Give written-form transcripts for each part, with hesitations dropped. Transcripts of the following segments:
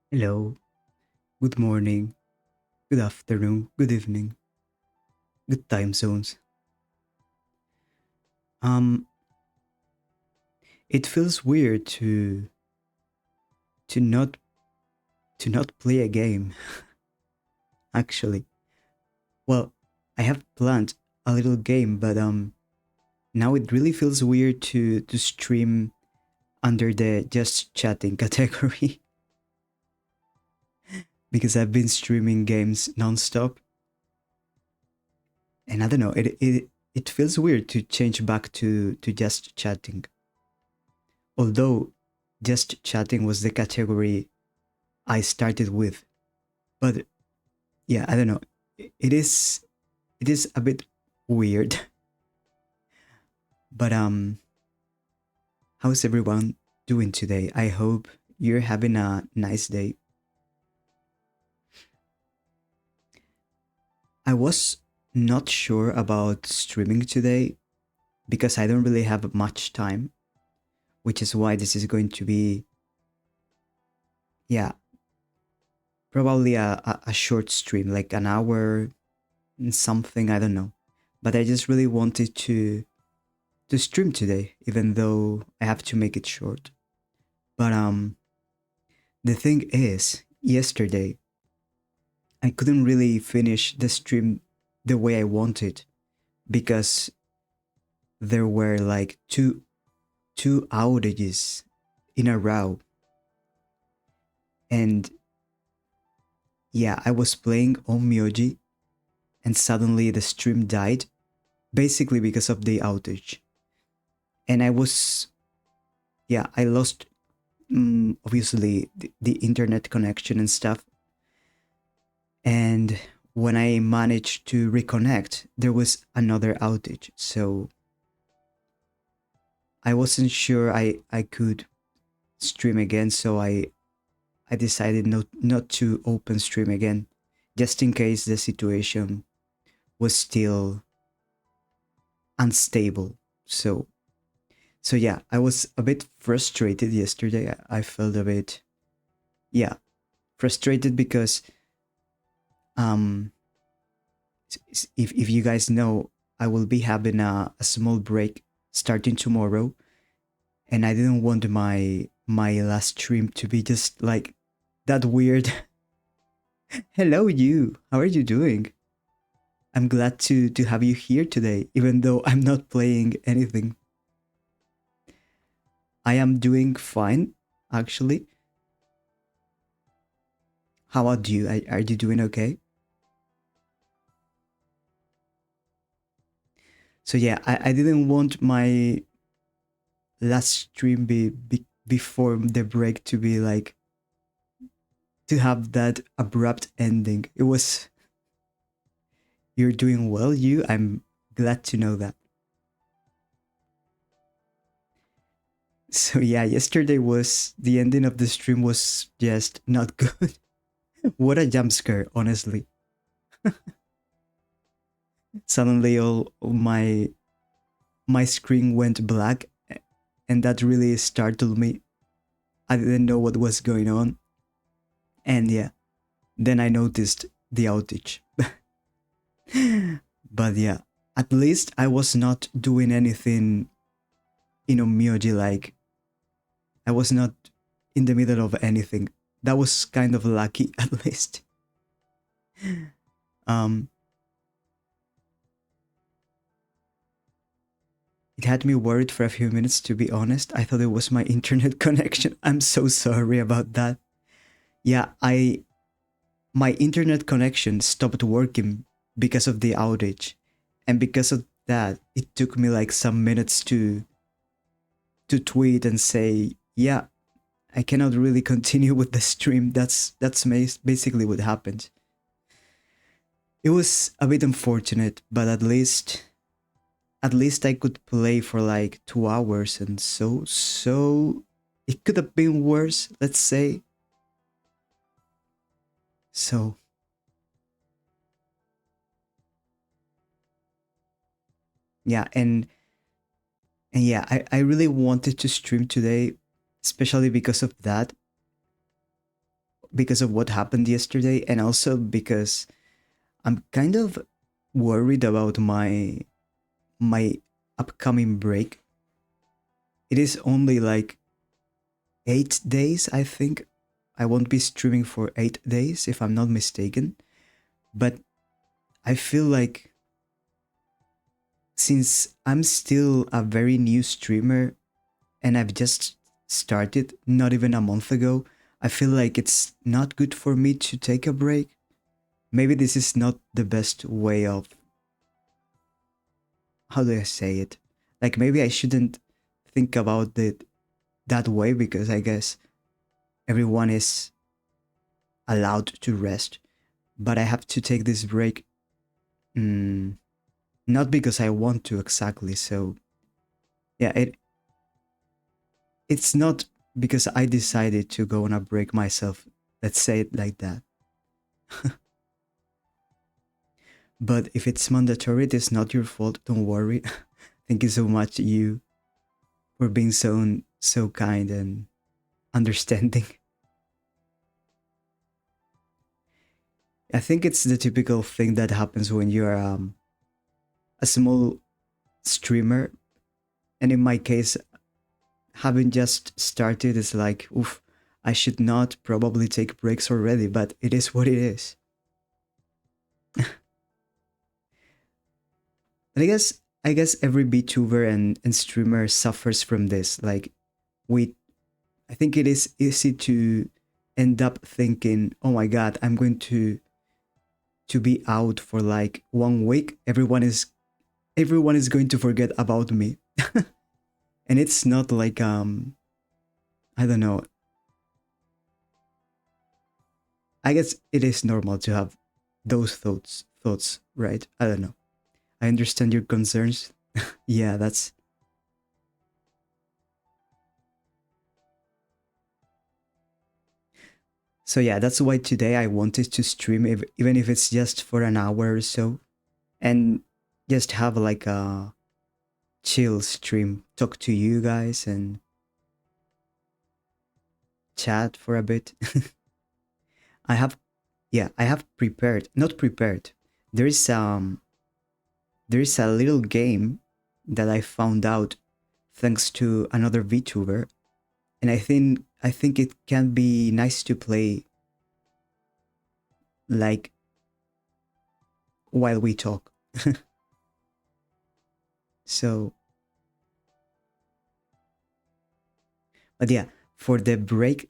Hello, good morning, good afternoon, good evening, good time zones. Um, it feels weird to not to not play a game. Actually, well, I have planned a little game, but now it really feels weird to stream under the just chatting category because I've been streaming games nonstop, and I don't know. It feels weird to change back to just chatting. Although just chatting was the category I started with. But yeah, I don't know. It is a bit weird. But how's everyone doing today? I hope you're having a nice day. I was not sure about streaming today because I don't really have much time, which is why this is going to be, yeah, probably a short stream, like an hour and something, I don't know. But I just really wanted to stream today, even though I have to make it short. But the thing is, yesterday I couldn't really finish the stream the way I wanted because there were like two outages in a row, and yeah, I was playing on Myoji, and suddenly the stream died, basically because of the outage, and I lost obviously the internet connection and stuff. And when I managed to reconnect, there was another outage. So I wasn't sure I could stream again. So I decided not to open stream again, just in case the situation was still unstable. So yeah, I was a bit frustrated yesterday. I felt a bit, yeah, frustrated because um if you guys know, I will be having a small break starting tomorrow, and I didn't want my last stream to be just like that weird. Hello, you. How are you doing? I'm glad to have you here today, even though I'm not playing anything. I am doing fine, actually. How about you? Are you doing okay? So yeah, I didn't want my last stream before the break to be like to have that abrupt ending. It was, you're doing well, you. I'm glad to know that. So yeah, yesterday was the ending of the stream was just not good. What a jump scare, honestly. Suddenly all my screen went black, and that really startled me. I didn't know what was going on. And yeah, then I noticed the outage. But yeah, at least I was not doing anything in Omyoji, like I was not in the middle of anything. That was kind of lucky, at least. Um, it had me worried for a few minutes, to be honest. I thought it was my internet connection. I'm so sorry about that. Yeah, my internet connection stopped working because of the outage, and because of that, it took me like some minutes to tweet and say, yeah, I cannot really continue with the stream. That's basically what happened. It was a bit unfortunate, but at least I could play for like 2 hours, and so it could have been worse, let's say. So yeah, and yeah, I really wanted to stream today, especially because of that. because of what happened yesterday, and also because I'm kind of worried about my upcoming break. It is only like 8 days, I think. I won't be streaming for 8 days if I'm not mistaken. But I feel like since I'm still a very new streamer and I've just started not even a month ago, I feel like it's not good for me to take a break. Maybe this is not the best way of, how do I say it? Like maybe I shouldn't think about it that way, because I guess everyone is allowed to rest. But I have to take this break, not because I want to exactly. So yeah, it's not because I decided to go on a break myself. Let's say it like that. But if it's mandatory, it is not your fault. Don't worry. Thank you so much, you, for being so kind and understanding. I think it's the typical thing that happens when you're a small streamer, and in my case, having just started, is like, oof, I should not probably take breaks already, but it is what it is. And I guess every VTuber and streamer suffers from this. Like I think it is easy to end up thinking, oh my god, I'm going to be out for like 1 week. Everyone is going to forget about me. And it's not like I don't know. I guess it is normal to have those thoughts, right? I don't know. I understand your concerns. Yeah, that's so yeah, that's why today I wanted to stream, even if it's just for an hour or so, and just have like a chill stream, talk to you guys and chat for a bit. I have yeah, I have prepared, not prepared. There is there is a little game that I found out thanks to another VTuber, and I think it can be nice to play like while we talk. So, but yeah, for the break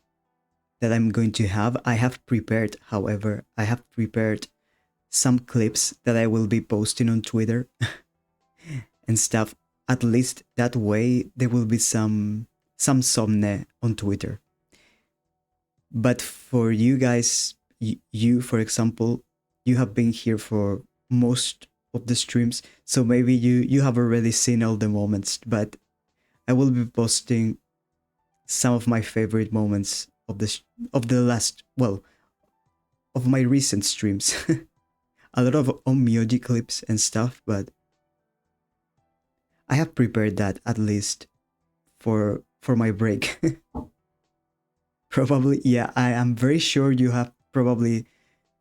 that I'm going to have, I have prepared, however, I have prepared some clips that I will be posting on Twitter and stuff. At least that way there will be some Somne on Twitter. But for you guys, you for example, you have been here for most of the streams, so maybe you have already seen all the moments, but I will be posting some of my favorite moments of the last, well, of my recent streams. A lot of Omyoji clips and stuff, but I have prepared that at least for my break. Probably, yeah, I am very sure you have probably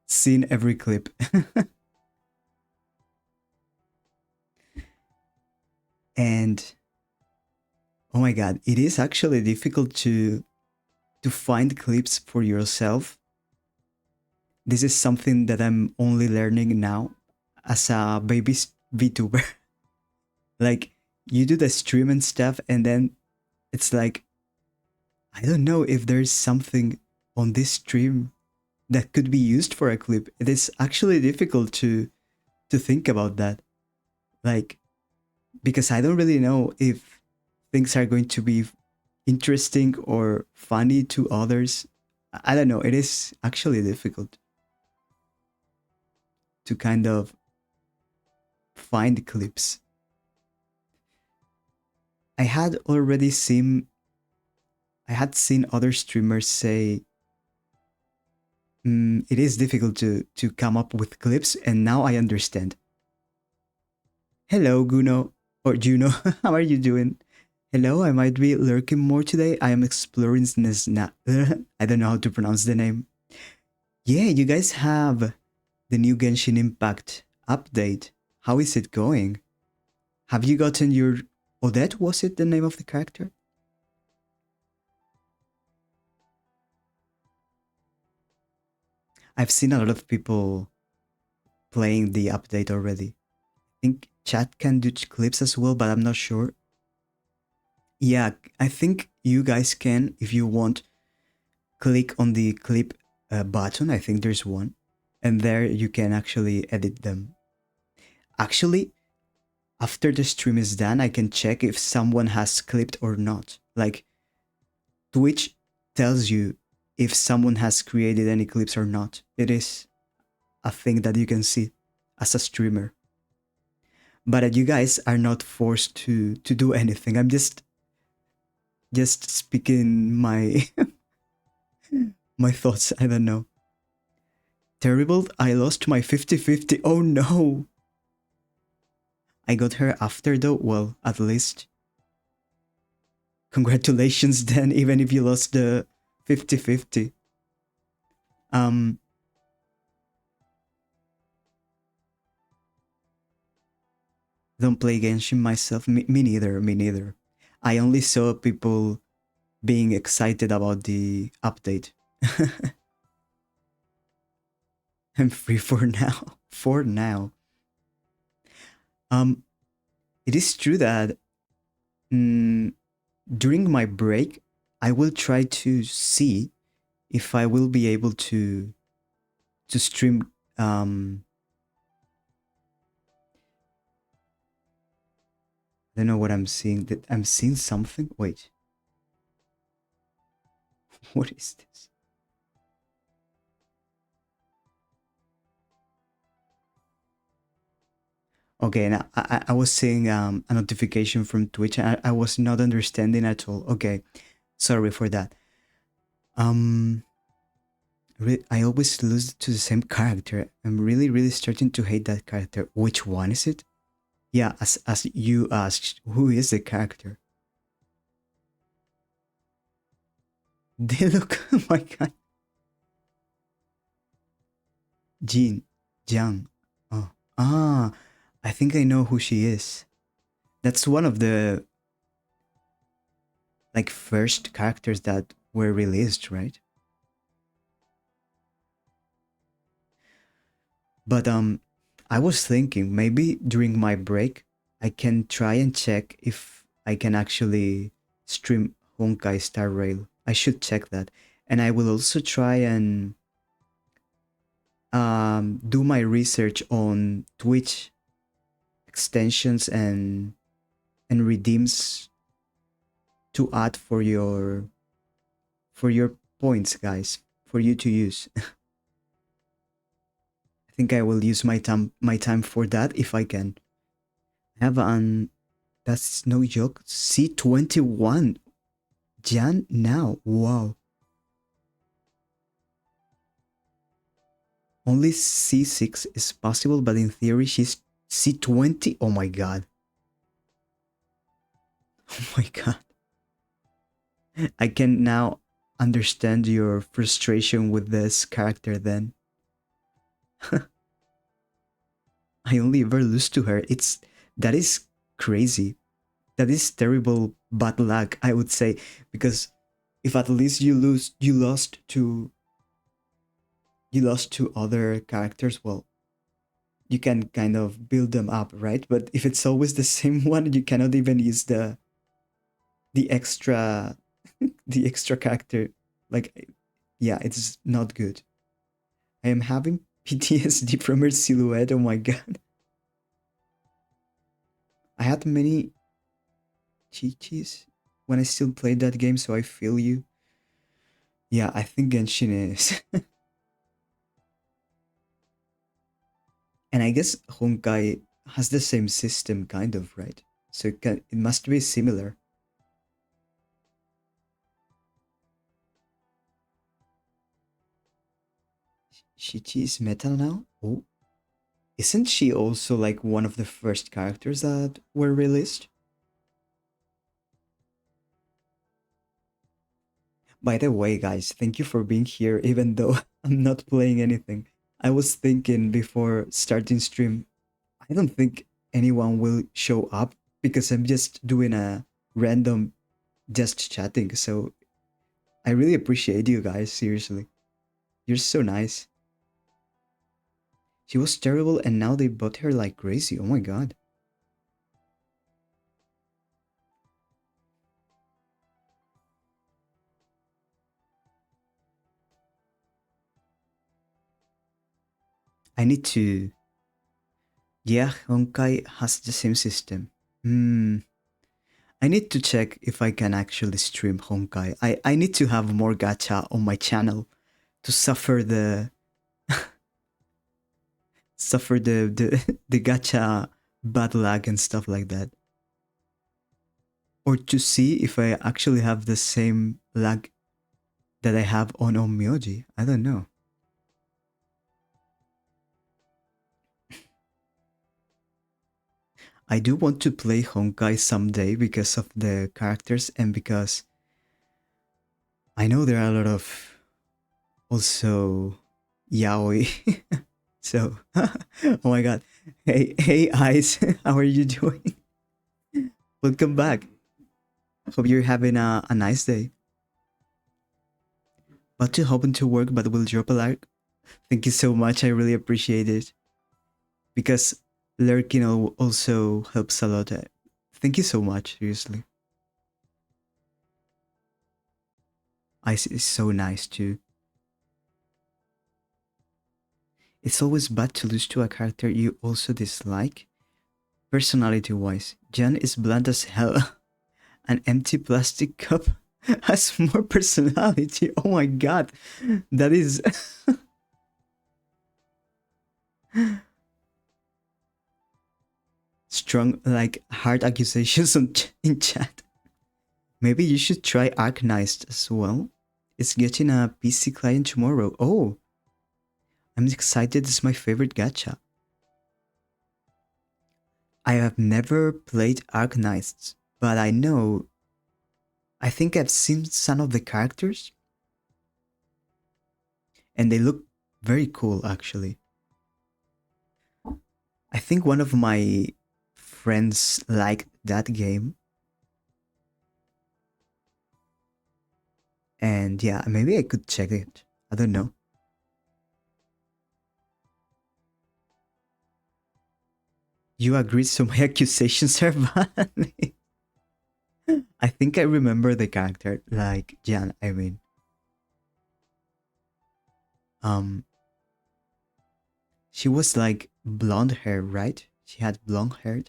seen every clip. And oh my god, it is actually difficult to find clips for yourself. This is something that I'm only learning now as a baby VTuber. Like, you do the stream and stuff, and then it's like, I don't know if there's something on this stream that could be used for a clip. It is actually difficult to think about that. Like, because I don't really know if things are going to be interesting or funny to others. I don't know. It is actually difficult to kind of find clips. I had already seen I had seen other streamers say it is difficult to come up with clips, and now I understand. Hello, Guno or Juno. How are you doing? Hello, I might be lurking more today. I am exploring Nesna. I don't know how to pronounce the name. Yeah, you guys have the new Genshin Impact update. How is it going? Have you gotten your Odette? Was it the name of the character? I've seen a lot of people playing the update already. I think chat can do clips as well, but I'm not sure. Yeah, I think you guys can, if you want, click on the clip button. I think there's one. And there you can actually edit them. Actually, after the stream is done, I can check if someone has clipped or not. Like, Twitch tells you if someone has created any clips or not. It is a thing that you can see as a streamer. But you guys are not forced to do anything. I'm just speaking my my thoughts. I don't know. Terrible, I lost my 50-50. Oh no. I got her after though. Well, at least. Congratulations then, even if you lost the 50-50. Um don't play Genshin myself. Me neither, me neither. I only saw people being excited about the update. I'm free for now. For now. Um, it is true that mm, during my break, I will try to see if I will be able to stream. I don't know what I'm seeing. That I'm seeing something. Wait, what is this? Okay, now I was seeing a notification from Twitch. I was not understanding at all. Okay, sorry for that. Um, I always lose to the same character. I'm really starting to hate that character. Which one is it? Yeah, as you asked, who is the character? They look. Oh my god, Jean, Jiang. Oh, I think I know who she is. That's one of the like first characters that were released, right? But I was thinking maybe during my break I can try and check if I can actually stream Honkai Star Rail. I should check that. And I will also try and do my research on Twitch extensions and redeems to add for your points, guys, for you to use. I think I will use my time for that if I can. I have an that's no joke. C21 Jan now. Wow. Only C6 is possible, but in theory she's C20. Oh my god. Oh my god. I can now understand your frustration with this character then. I only ever lose to her. That is crazy. That is terrible bad luck, I would say, because if at least you lost to other characters, well, you can kind of build them up, right? But if it's always the same one, you cannot even use the extra the extra character. Like, yeah, it's not good. I am having PTSD from her silhouette. Oh my god. I had many chi-chis when I still played that game, so I feel you. Yeah, I think Genshin is. And I guess Honkai has the same system, kind of, right? So it must be similar. Shichi is meta now? Oh, isn't she also like one of the first characters that were released? By the way, guys, thank you for being here, even though I'm not playing anything. I was thinking before starting stream, I don't think anyone will show up because I'm just doing a random just chatting. So I really appreciate you guys, seriously. You're so nice. She was terrible and now they bought her like crazy. Oh my god. I need to. Yeah, Honkai has the same system. Hmm. I need to check if I can actually stream Honkai. I need to have more gacha on my channel to suffer the the gacha bad lag and stuff like that. Or to see if I actually have the same lag that I have on Onmyoji. I don't know. I do want to play Honkai someday because of the characters and because I know there are a lot of also yaoi. So, oh my god. Hey, Ice, how are you doing? Welcome back. Hope you're having a nice day. About to hop into work, but will drop a like. Thank you so much. I really appreciate it. Because lurking also helps a lot. Thank you so much, seriously. Ice is so nice too. It's always bad to lose to a character you also dislike. Personality wise, Jan is bland as hell. An empty plastic cup has more personality. Oh my god. That is. Strong, like hard accusations in chat. Maybe you should try Arcanized as well. It's getting a PC client tomorrow. Oh, I'm excited. It's my favorite gacha. I have never played Arcanized, but I think I've seen some of the characters and they look very cool actually. I think one of my friends liked that game. And yeah, maybe I could check it. I don't know. You agreed, so my accusations are valid. I think I remember the character, like Jan, I mean. Um, she was like blonde hair, right? She had blonde hair.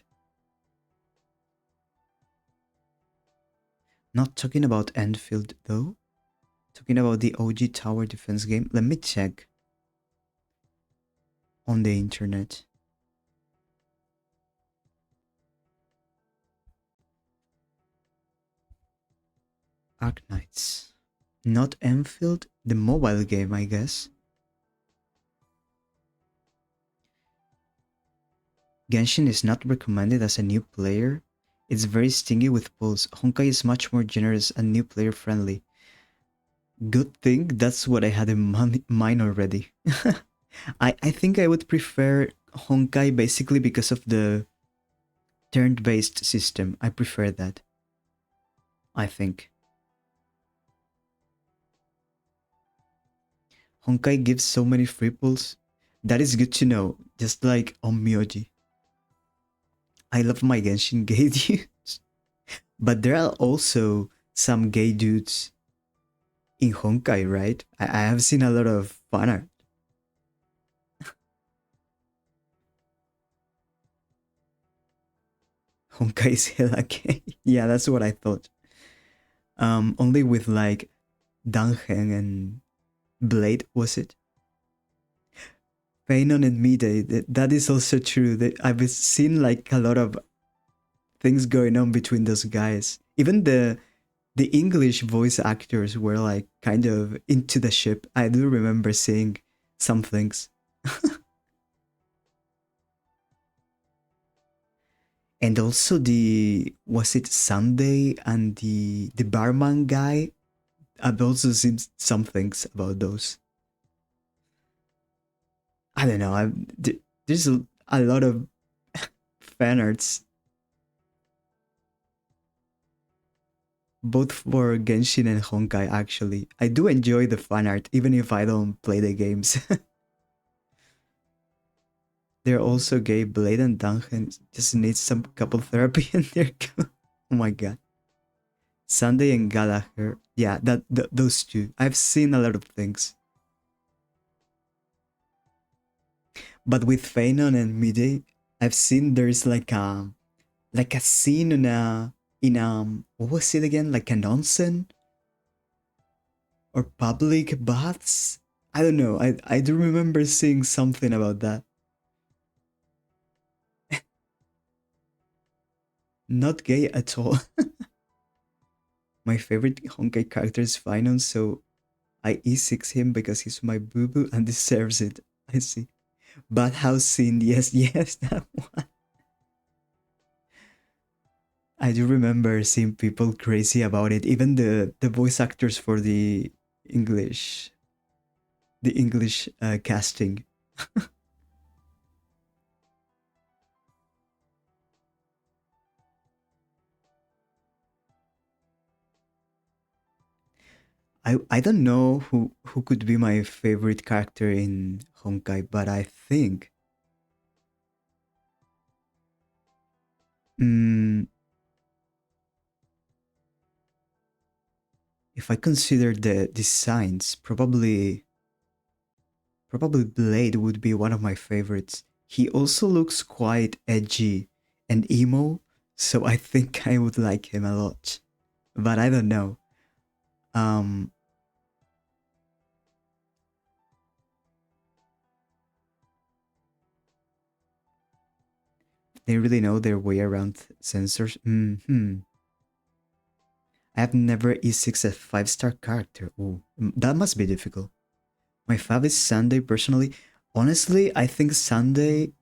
Not talking about Enfield though. Talking about the OG tower defense game. Let me check on the internet. Arc Knights. Not Enfield, the mobile game, I guess. Genshin is not recommended as a new player. It's very stingy with pulls. Honkai is much more generous and new player friendly. Good thing that's what I had in mind already. I think I would prefer Honkai basically because of the turn-based system. I prefer that. I think. Honkai gives so many free pulls. That is good to know. Just like on Myoji. I love my Genshin gay dudes. But there are also some gay dudes in Honkai, right? I have seen a lot of fan art. Honkai is hella gay. Yeah, that's what I thought. Only with like Danheng and Blade, was it? Painon and Mide, that is also true. I've seen like a lot of things going on between those guys. Even the English voice actors were like kind of into the ship. I do remember seeing some things. And also the was it Sunday and the barman guy? I've also seen some things about those. I don't know. There's a lot of fan arts, both for Genshin and Honkai. Actually, I do enjoy the fan art, even if I don't play the games. They're also gay. Blade and Duncan just needs some couple therapy, and they're good. Oh my god. Sunday and Gallagher. Yeah, those two. I've seen a lot of things, but with Feynon and Midday, I've seen there's like a scene in what was it again? Like an onsen or public baths? I don't know. I do remember seeing something about that. Not gay at all. My favorite Honkai character is Finon, so I E6 him because he's my boo boo and deserves it. I see. Bad house scene, yes, yes, that one. I do remember seeing people crazy about it. Even the voice actors for English, the English casting. I don't know who could be my favorite character in Honkai, but I think mm, if I consider the designs, probably Blade would be one of my favorites. He also looks quite edgy and emo, so I think I would like him a lot. But I don't know. Um, they really know their way around sensors. I have never E6 a 5-star character. Ooh, that must be difficult. My fav is Sunday personally. Honestly, I think Sunday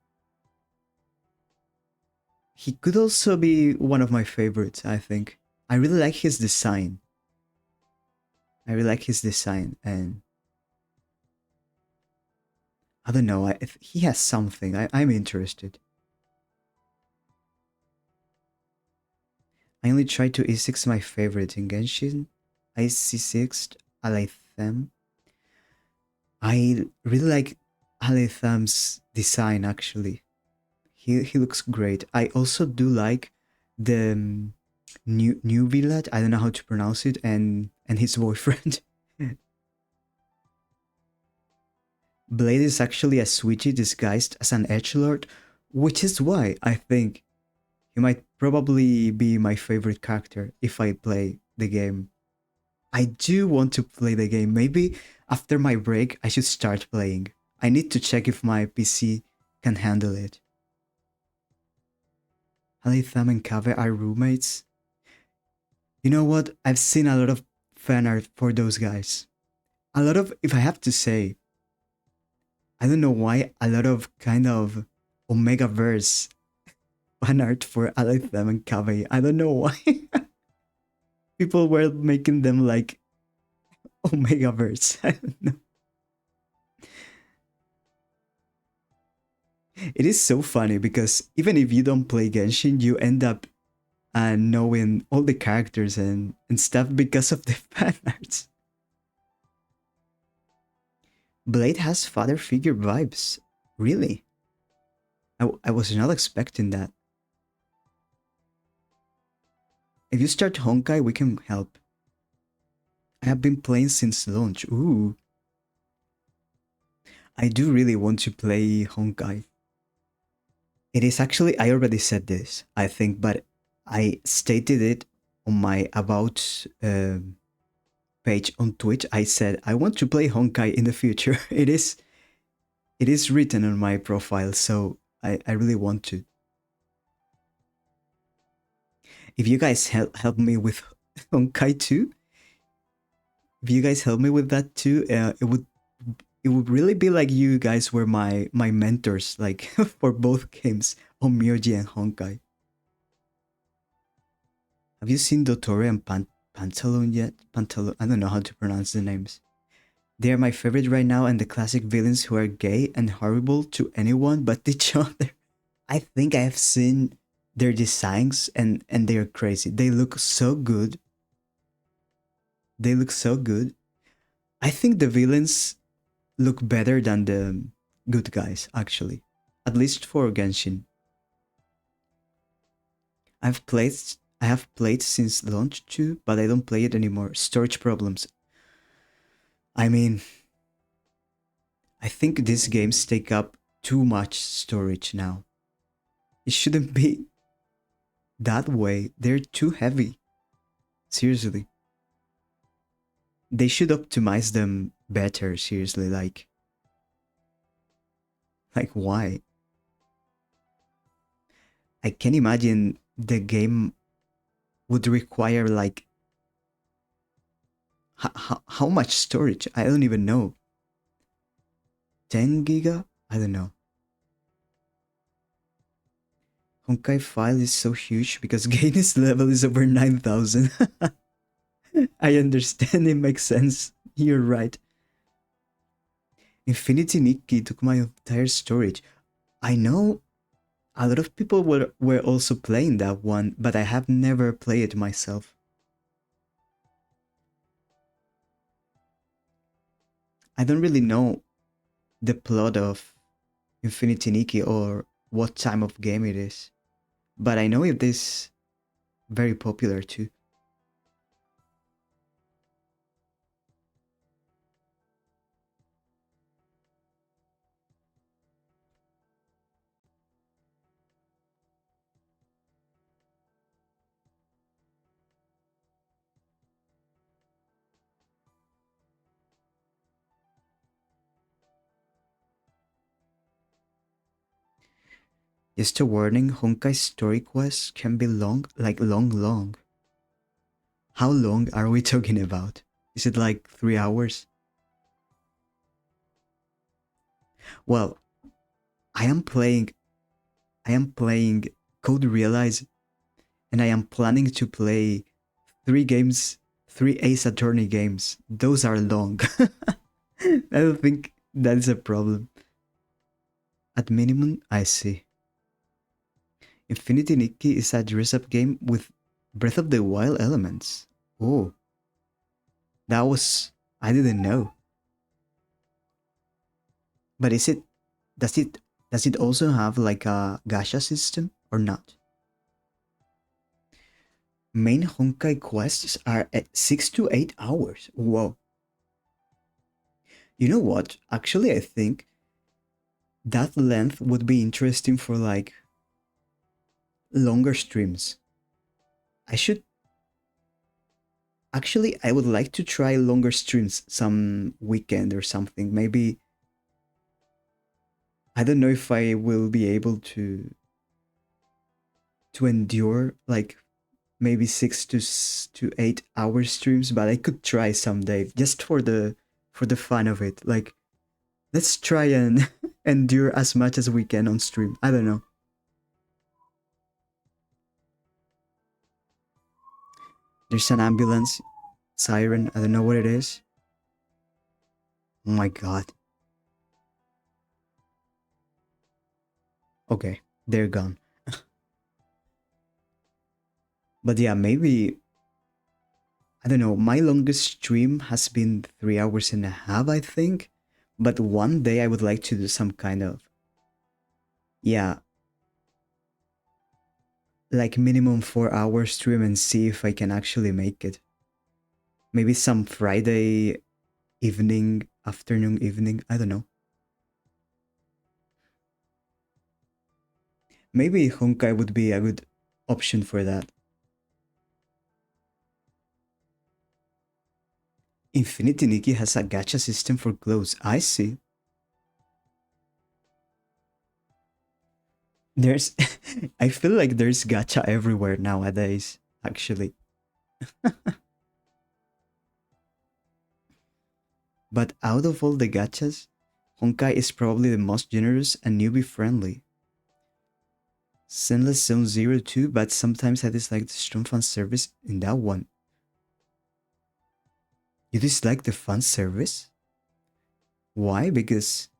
he could also be one of my favorites, I think. I really like his design. I really like his design and I don't know, if he has something. I'm interested. I only try to E6 my favorite in Genshin. I C6 Alethem. I really like Aletham's design actually. He looks great. I also do like the new village. I don't know how to pronounce it, and his boyfriend. Blade is actually a Switchy disguised as an edgelord, which is why I think he might probably be my favorite character if I play the game. I do want to play the game. Maybe after my break, I should start playing. I need to check if my PC can handle it. Alitham and Kave are roommates. You know what? I've seen a lot of fan art for those guys. A lot of, if I have to say, I don't know why, a lot of kind of Omega verse fan art for Alitham and Kave. I don't know why. People were making them like Omega verse. I don't know. It is so funny because even if you don't play Genshin, you end up knowing all the characters and stuff because of the fan arts. Blade has father figure vibes. Really? I was not expecting that. If you start Honkai, we can help. I have been playing since launch. Ooh. I do really want to play Honkai. It is actually, I already said this, I think, but I stated it on my About page on Twitch. I said, I want to play Honkai in the future. It is written on my profile, so I really want to. If you guys help me with Honkai too, if you guys help me with that too, it would really be like you guys were my mentors, like for both games on Myoji and Honkai. Have you seen Dottore and Pantalone yet? Pantalone, I don't know how to pronounce the names. They are my favorite right now, and the classic villains who are gay and horrible to anyone but each other. I think I have seen their designs and they are crazy. They look so good. They look so good. I think the villains look better than the good guys, actually. At least for Genshin. I've played I have played since launch too, but I don't play it anymore. Storage problems. I mean, I think these games take up too much storage now. It shouldn't be that way. They're too heavy. Seriously. They should optimize them better, seriously, like why? I can imagine the game would require like how much storage? I don't even know. 10 giga? I don't know. Honkai file is so huge because Gain's level is over 9,000. I understand, it makes sense. You're right. Infinity Nikki took my entire storage. I know a lot of people were also playing that one, but I have never played it myself. I don't really know the plot of Infinity Nikki or what time of game it is, but I know it is very popular too. Just a warning, Honkai story quests can be long, like long. How long are we talking about? Is it like 3 hours? Well, I am playing I am playing Code Realize, and I am planning to play 3 games, 3 Ace Attorney games. Those are long. I don't think that is a problem. At minimum, I see. Infinity Nikki is a dress-up game with Breath of the Wild elements. Oh, that was... I didn't know. But is it... Does it... Does it also have like a gacha system or not? Main Honkai quests are at 6 to 8 hours. Whoa. You know what? Actually, I think that length would be interesting for like longer streams. I should... Actually, I would like to try longer streams some weekend or something. Maybe... I don't know if I will be able to endure like maybe 6 to 8 hour streams, but I could try someday just for the fun of it. Like, let's try and endure as much as we can on stream. I don't know. There's an ambulance siren. I don't know what it is. Oh my god. Okay, they're gone. But yeah, maybe... I don't know. My longest stream has been 3 hours and a half, I think. But one day I would like to do some kind of... Yeah, like minimum 4 hour stream and see if I can actually make it. Maybe some Friday evening, afternoon, evening. I don't know. Maybe Honkai would be a good option for that. Infinity Nikki has a gacha system for clothes. I see. There's... I feel like there's gacha everywhere nowadays, actually. But out of all the gachas, Honkai is probably the most generous and newbie friendly. Zenless Zone Zero too, but sometimes I dislike the strong fan service in that one. You dislike the fan service? Why? Because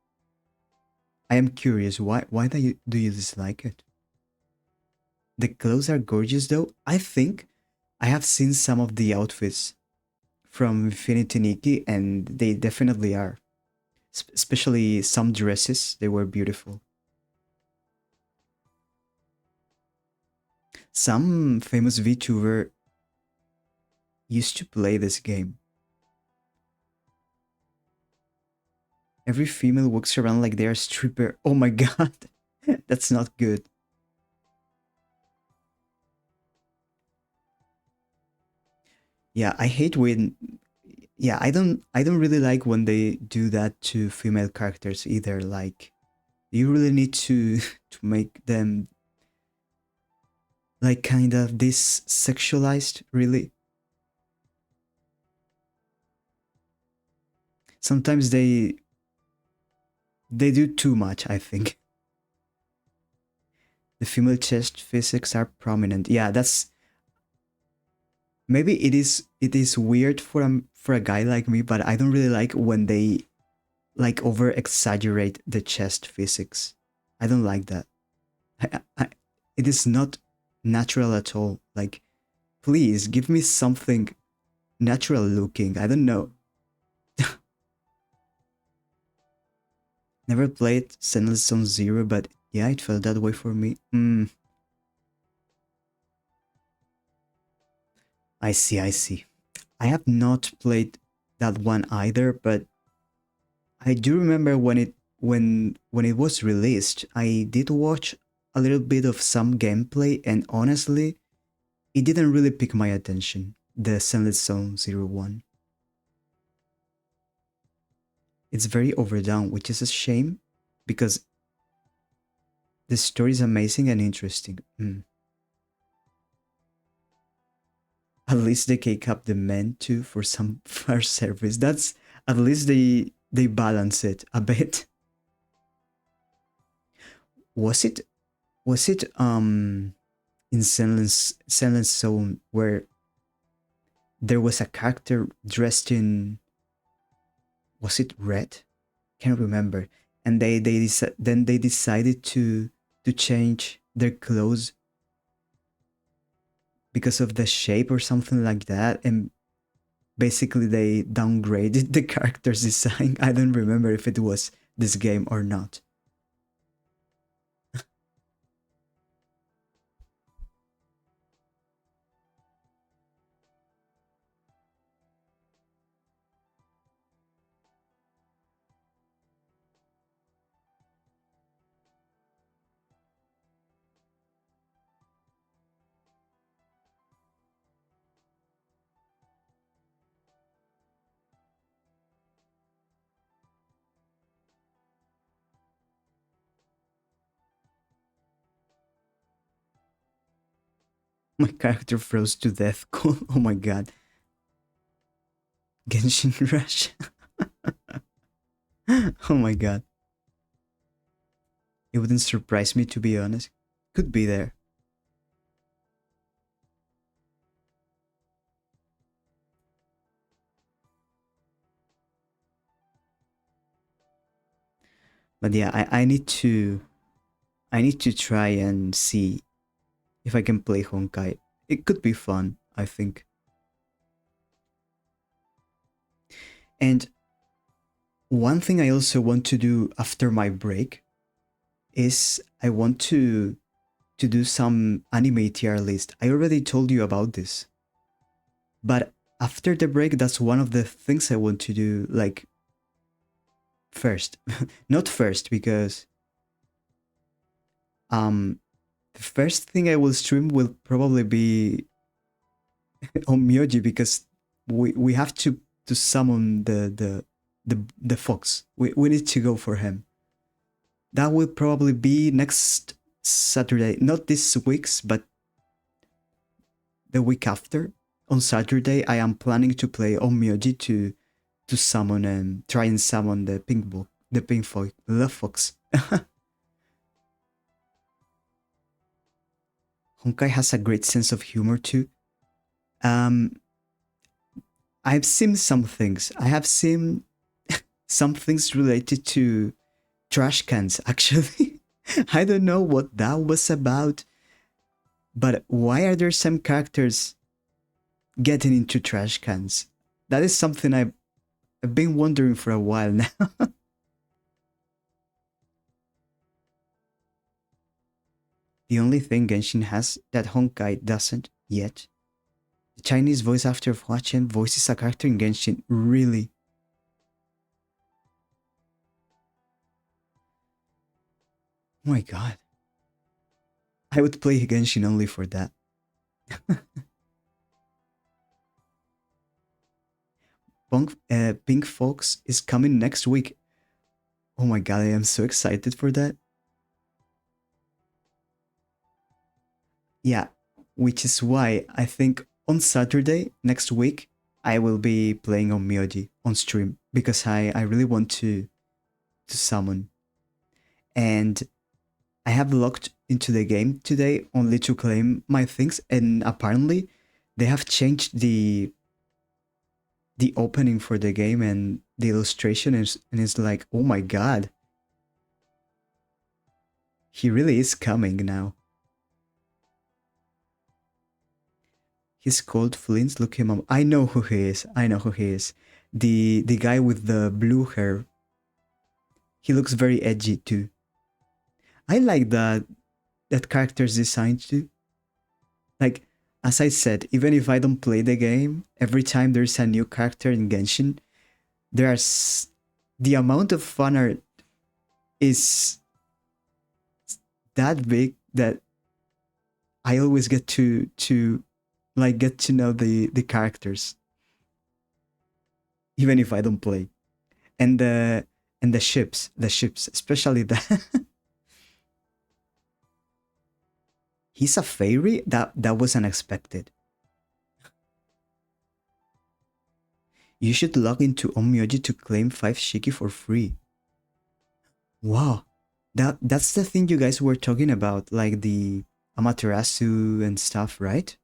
I am curious. Why do you dislike it? The clothes are gorgeous, though. I think I have seen some of the outfits from Infinity Nikki, and they definitely are. Especially some dresses, they were beautiful. Some famous VTuber used to play this game. Every female walks around like they're a stripper. Oh my god, that's not good. Yeah, I hate when. Yeah, I don't really like when they do that to female characters either. Like, you really need to to make them like kind of this sexualized. Really, sometimes they do too much. I think the female chest physics are prominent. Yeah, that's maybe it is weird for a guy like me, but I don't really like when they like over exaggerate the chest physics. I don't like that. It is not natural at all. Like, please give me something natural looking. I don't know. Never played Senless Zone Zero, but yeah, it felt that way for me. I see, I see. I have not played that one either, but I do remember when it was released, I did watch a little bit of some gameplay, and honestly, it didn't really pick my attention. The Sunlit Zone Zero One. It's very overdone, which is a shame because the story is amazing and interesting. At least they cake up the men too for some fair service. That's at least they balance it a bit. Was it was it in Silence Zone where there was a character dressed in, was it red? Can't remember. And then they decided to change their clothes because of the shape or something like that, and basically they downgraded the character's design. I don't remember if it was this game or not. My character froze to death. Cool. Oh my god. Genshin Rush. Oh my god. It wouldn't surprise me, to be honest. Could be there. But yeah, I need to try and see if I can play Honkai. It could be fun, I think. And one thing I also want to do after my break is I want to do some anime tier list. I already told you about this. But after the break, that's one of the things I want to do, like, first. Not first, because the first thing I will stream will probably be on Myoji, because we have to summon the fox. We need to go for him. That will probably be next Saturday. Not this week's, but the week after. On Saturday, I am planning to play on Myoji to summon and try and summon the pink book, the pink fox, the fox. Honkai has a great sense of humor too. Um, I've seen some things. I have seen some things related to trash cans, actually. I don't know what that was about, but why are there some characters getting into trash cans? That is something I've been wondering for a while now. The only thing Genshin has that Honkai doesn't yet. The Chinese voice actor of Huachen voices a character in Genshin. Really? Oh my god. I would play Genshin only for that. Pink Fox is coming next week. Oh my god, I am so excited for that. Yeah, which is why I think on Saturday next week I will be playing on Myoji on stream because I really want to summon. And I have logged into the game today only to claim my things, and apparently they have changed the opening for the game, and the illustration is, and it's like, oh my god, he really is coming now. He's called Flint. Look him up. I know who he is. I know who he is. The guy with the blue hair. He looks very edgy too. I like that character's design too. Like, as I said, even if I don't play the game, every time there's a new character in Genshin, there's the amount of fun art is that big that I always get to like get to know the characters, even if I don't play. And the ships, especially the he's a fairy? That was unexpected. You should log into Onmyoji to claim 5 Shiki for free. Wow. That's the thing you guys were talking about, like the Amaterasu and stuff, right?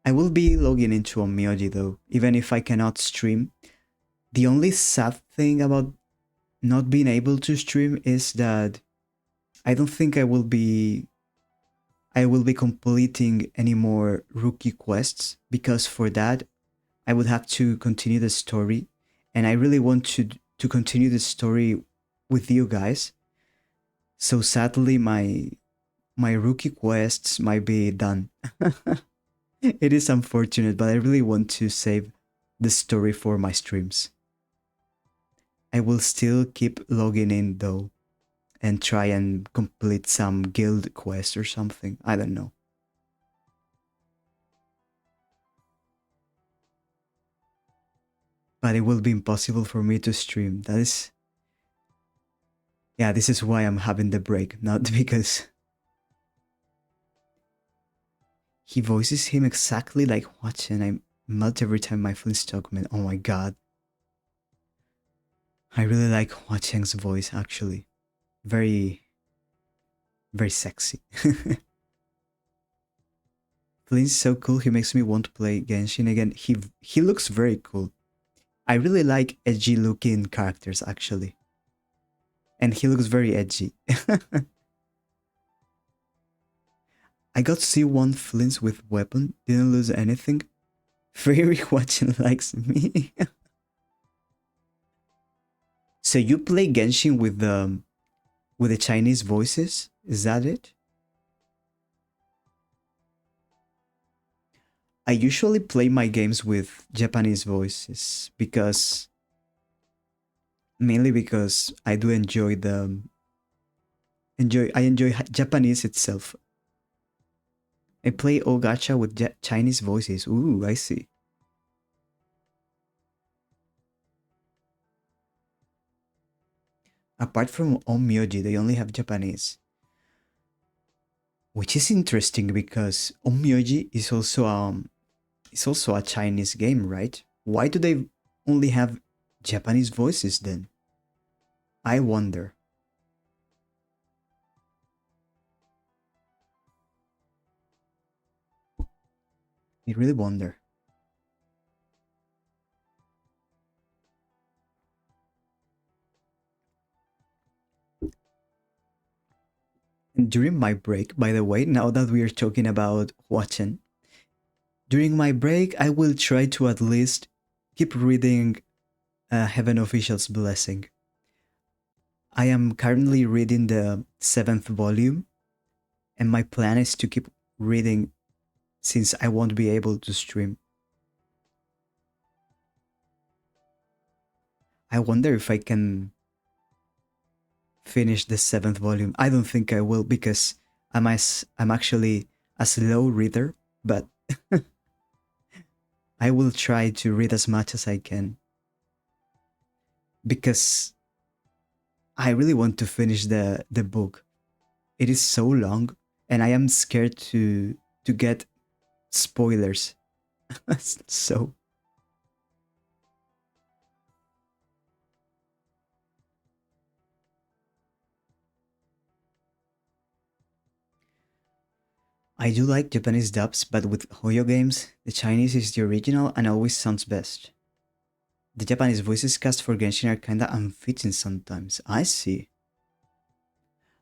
I will be logging into Onmyoji though, even if I cannot stream. The only sad thing about not being able to stream is that I don't think I will be completing any more rookie quests, because for that I would have to continue the story, and I really want to continue the story with you guys. So sadly my rookie quests might be done. It is unfortunate, but I really want to save the story for my streams. I will still keep logging in though and try and complete some guild quest or something. I don't know. But it will be impossible for me to stream. That is, yeah, this is why I'm having the break, not because he voices him exactly like Watson. I melt every time my Flint's talk, man. Oh my god. I really like Hua Cheng's voice, actually. Very, very sexy. Flint's so cool, he makes me want to play Genshin again. He looks very cool. I really like edgy looking characters, actually. And he looks very edgy. I got C1 Flints with weapon, didn't lose anything. Very watching likes me. So you play Genshin with the Chinese voices? Is that it? I usually play my games with Japanese voices because mainly because I do enjoy I enjoy Japanese itself. I play all gacha with Chinese voices. Ooh, I see. Apart from Onmyoji, they only have Japanese, which is interesting because Onmyoji is also a Chinese game, right? Why do they only have Japanese voices then? I wonder. I really wonder. And during my break, by the way, now that we are talking about watching, during my break, I will try to at least keep reading Heaven Official's Blessing. I am currently reading the seventh volume, and my plan is to keep reading since I won't be able to stream. I wonder if I can finish the seventh volume. I don't think I will because I'm actually a slow reader, but I will try to read as much as I can because I really want to finish the book. It is so long, and I am scared to get spoilers. So I do like Japanese dubs, but with Hoyo games, the Chinese is the original and always sounds best. The Japanese voices cast for Genshin are kinda unfitting sometimes. I see.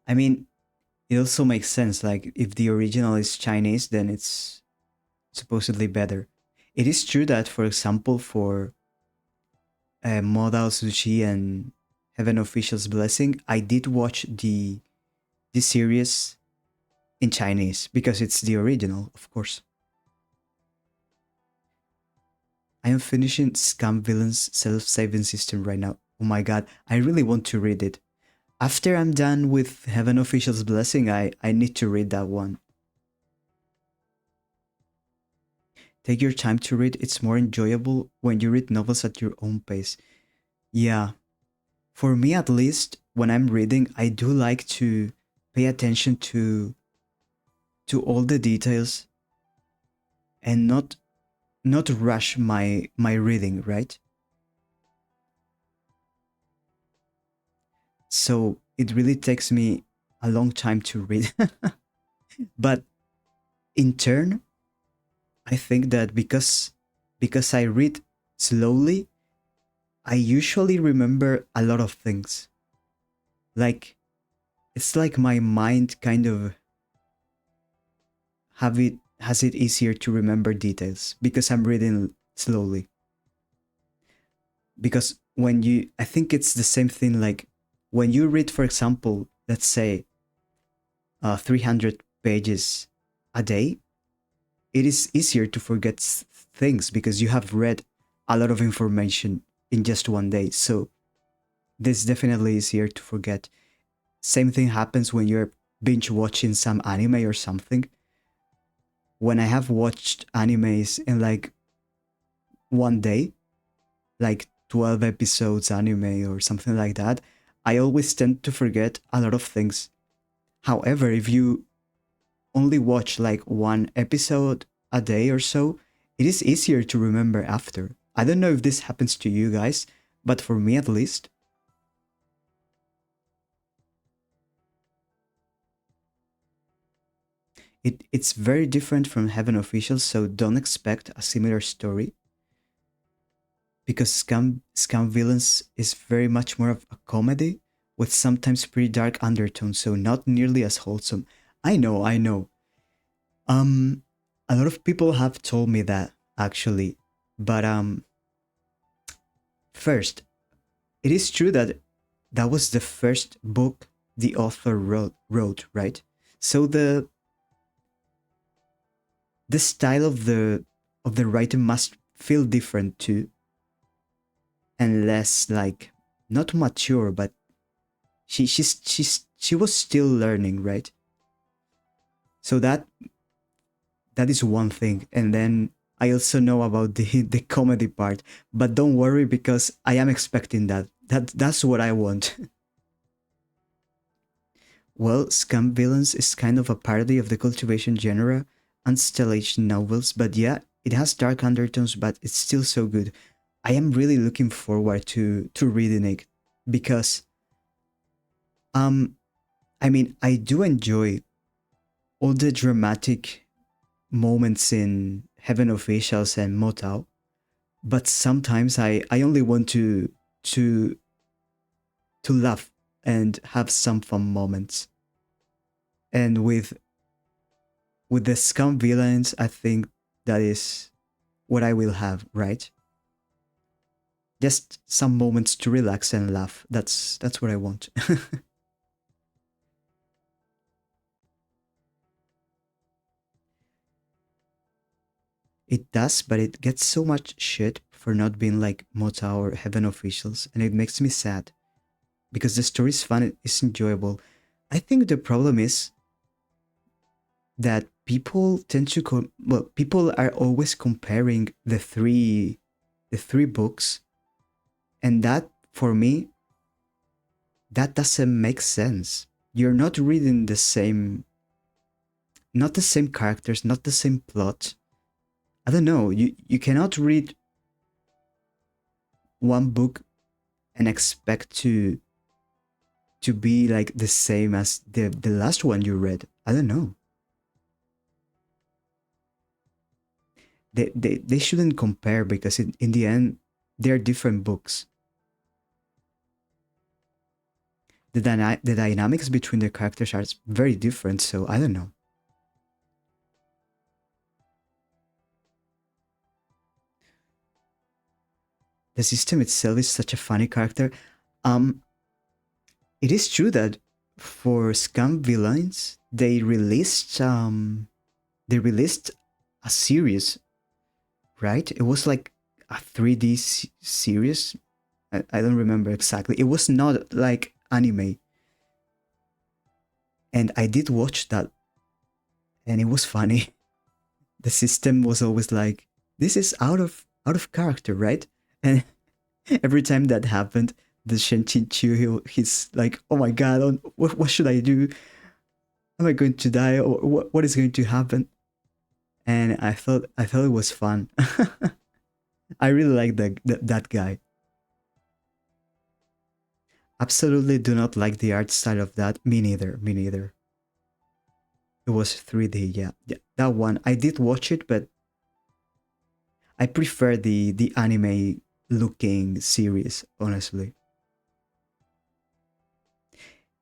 I mean, it also makes sense. Like, if the original is Chinese, then it's supposedly better. It is true that, for example, for Modal Sushi and Heaven Official's Blessing, I did watch the series in Chinese because it's the original, of course. I am finishing Scam Villain's self-saving system right now. Oh my god, I really want to read it. After I'm done with Heaven Official's Blessing, I need to read that one. Take your time to read, it's more enjoyable when you read novels at your own pace. Yeah, for me at least, when I'm reading, I do like to pay attention to all the details and not rush my reading, right? So it really takes me a long time to read. But in turn, I think that because I read slowly, I usually remember a lot of things. Like it's like my mind kind of have it has it easier to remember details because I'm reading slowly. Because when you I think it's the same thing like when you read, for example, let's say 300 pages a day, it is easier to forget things because you have read a lot of information in just one day. So this definitely easier to forget. Same thing happens when you're binge watching some anime or something. When I have watched animes in like one day, like 12 episodes anime or something like that, I always tend to forget a lot of things. However, if you only watch like one episode a day or so, it is easier to remember after. I don't know if this happens to you guys, but for me at least, it's very different from Heaven Official, so don't expect a similar story because Scam Villains is very much more of a comedy with sometimes pretty dark undertones, so not nearly as wholesome. I know. Um, a lot of people have told me that actually, but first, it is true that that was the first book the author wrote, right? So the style of the writing must feel different too, and less like not mature, but she was still learning, right? So that is one thing, and then I also know about the the comedy part, but don't worry because I am expecting that. That's what I want. Well, Scam Villains is kind of a parody of the cultivation genre and stellage novels, but yeah, it has dark undertones, but it's still so good. I am really looking forward to reading it because um I mean I do enjoy all the dramatic moments in Heaven Officials and Motao, but sometimes I only want to laugh and have some fun moments. And with the scum villains, I think that is what I will have, right? Just some moments to relax and laugh. That's what I want. It does, but it gets so much shit for not being like Mota or Heaven officials, and it makes me sad because the story is fun, it's enjoyable. I think the problem is that people tend to well, people are always comparing the three books, and that for me that doesn't make sense. You're not reading the same, not the same characters, not the same plot. I don't know. You cannot read one book and expect to be like the same as the last one you read. I don't know. They shouldn't compare because in the end they're different books. The dynamics between the characters are very different, so I don't know. The system itself is such a funny character. Um, it is true that for scam villains they released a series, right? It was like a 3D series. I don't remember exactly. It was not like anime, and I did watch that, and it was funny. The system was always like, "This is out of character, right?" And every time that happened, the Shenchi he's like, "Oh my god, what should I do? Am I going to die, or what is going to happen?" And I thought it was fun. I really like that guy. Absolutely do not like the art style of that. Me neither. Me neither. It was 3D. Yeah, yeah. That one I did watch it, but I prefer the anime looking series, honestly.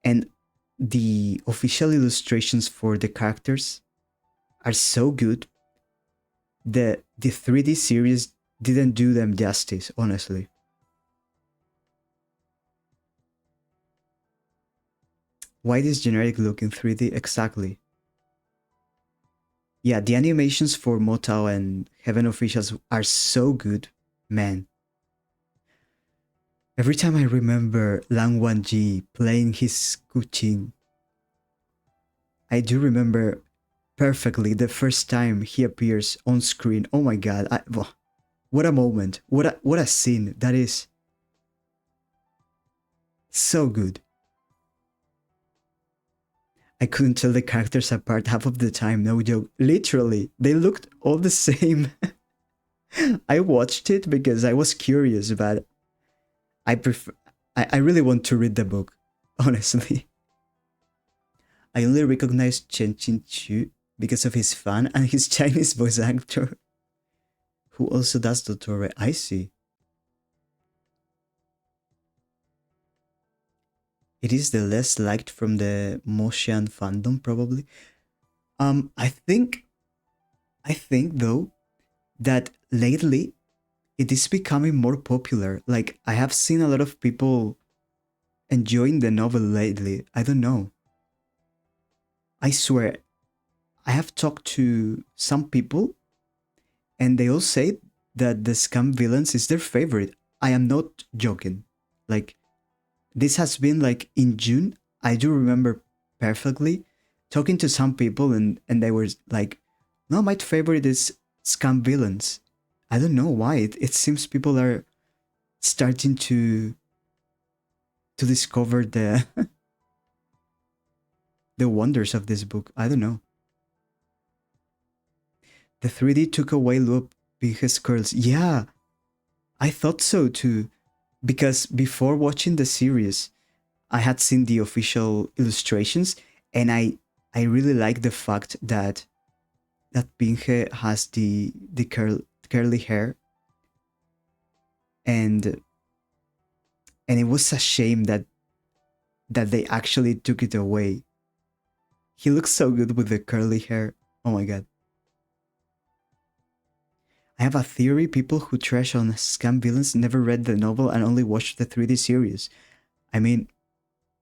And the official illustrations for the characters are so good. The 3D series didn't do them justice, honestly. Why this generic look in 3D exactly? Yeah, the animations for Motao and Heaven Officials are so good, man. Every time I remember Lang Wanji playing his kuching, I do remember perfectly the first time he appears on screen. Oh my god, what a moment. What a scene. That is so good. I couldn't tell the characters apart half of the time, no joke. Literally, they looked all the same. I watched it because I was curious, but I prefer I really want to read the book, honestly. I only recognize Chen Chin Chu because of his fan and his Chinese voice actor, who also does Dottore. I see. It is the less liked from the Moshan fandom, probably. I think though that lately it is becoming more popular. Like I have seen a lot of people enjoying the novel lately. I don't know. I swear, I have talked to some people and they all say that the scam villains is their favorite. I am not joking. Like this has been like in June. I do remember perfectly talking to some people and they were like, "No, my favorite is scam villains." I don't know why. It seems people are starting to discover the the wonders of this book. I don't know. The 3D took away Luop his curls. Yeah, I thought so too. Because before watching the series, I had seen the official illustrations, and I really like the fact that Pinge has the curly hair, and and it was a shame that they actually took it away. He looks so good with the curly hair. Oh my god. I have a theory people who trash on scam villains never read the novel and only watched the 3D series. I mean,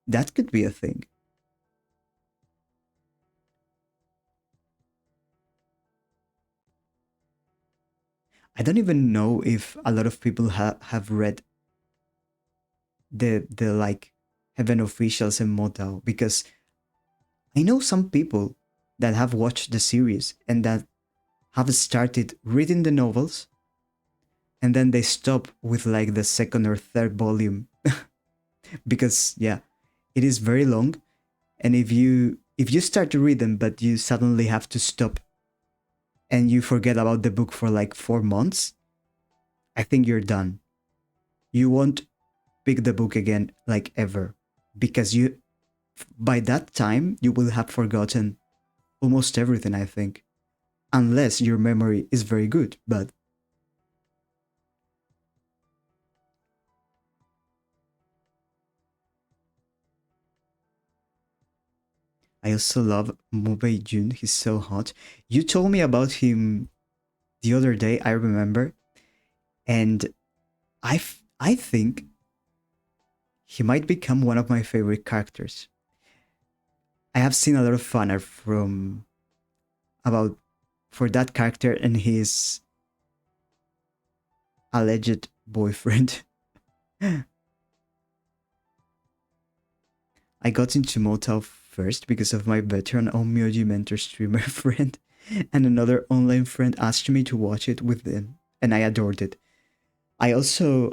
that could be a thing. I don't even know if a lot of people have read the like Heaven Officials and Motao, because I know some people that have watched the series and that have started reading the novels and then they stop with like the second or third volume because yeah, it is very long, and if you start to read them but you suddenly have to stop and you forget about the book for like 4 months, I think you're done. You won't pick the book again like ever, because you by that time you will have forgotten almost everything, I think, unless your memory is very good. But I also love Mubei Jun. He's so hot. You told me about him the other day, I remember, and I think he might become one of my favorite characters. I have seen a lot of fan art from about for that character and his alleged boyfriend. I got into Motel first because of my veteran Onmyoji mentor streamer friend, and another online friend asked me to watch it with them, and I adored it. I also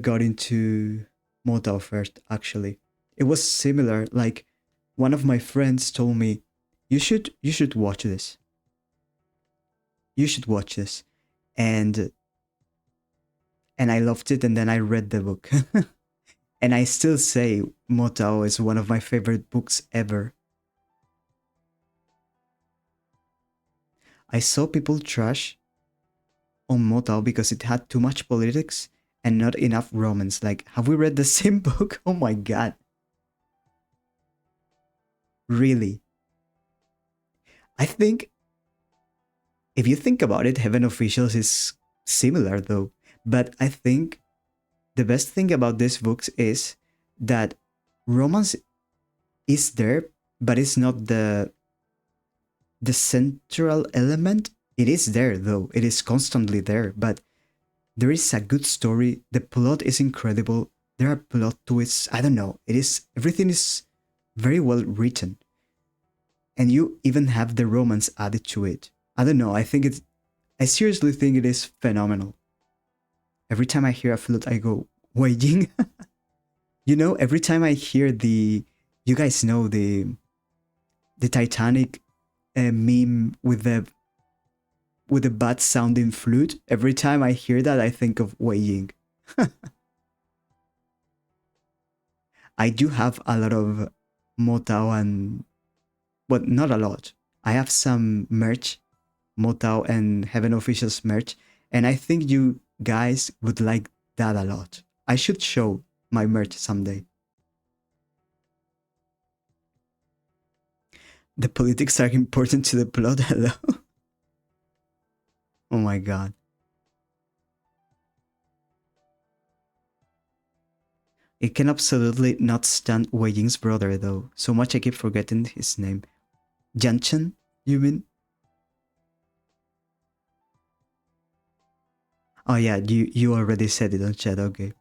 got into Motel first, actually. It was similar, like one of my friends told me, you should watch this. You should watch this. And and I loved it, and then I read the book. And I still say Motao is one of my favorite books ever. I saw people trash on Motao because it had too much politics and not enough romance. Like, have we read the same book? Oh my god. Really? I think, if you think about it, Heaven Officials is similar though. But I think the best thing about these books is that romance is there, but it's not the central element. It is there though. It is constantly there, but there is a good story. The plot is incredible. There are plot twists. I don't know. Everything is very well written. And you even have the romance added to it. I don't know. I seriously think it is phenomenal. Every time I hear a flute, I go, Weijing. Every time I hear you guys know the Titanic meme with the bad sounding flute. Every time I hear that, I think of Wei Ying. I do have a lot of Motao and, but not a lot. I have some merch, Motao and Heaven Officials merch, and I think you guys would like that a lot. I should show my merch someday. The politics are important to the plot. Hello. Oh my god. It can absolutely not stand Wei Ying's brother though. So much I keep forgetting his name. Janchen, you mean? Oh yeah, you already said it on chat, okay.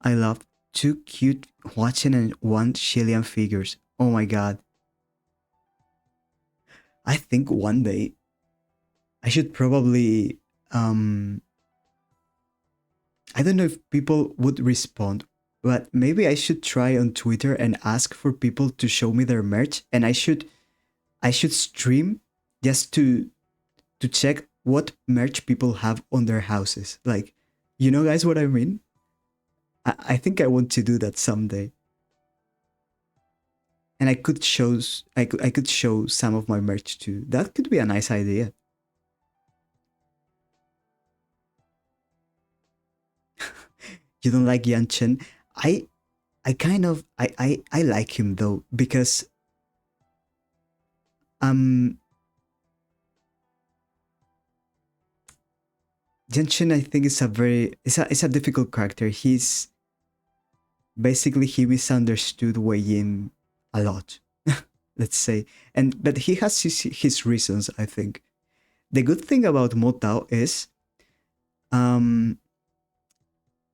I love two cute watching and one Chilean figures. Oh my god. I think one day I should probably I don't know if people would respond, but maybe I should try on Twitter and ask for people to show me their merch, and I should stream just to check what merch people have on their houses. Like, guys, what I mean? I think I want to do that someday. And I could show some of my merch too. That could be a nice idea. You don't like Yan Chen? I I kind of I like him though because um Genshin I think is a very it's a difficult character. He's basically he misunderstood Wei Yin a lot, let's say, and but he has his reasons. I think the good thing about Motao is um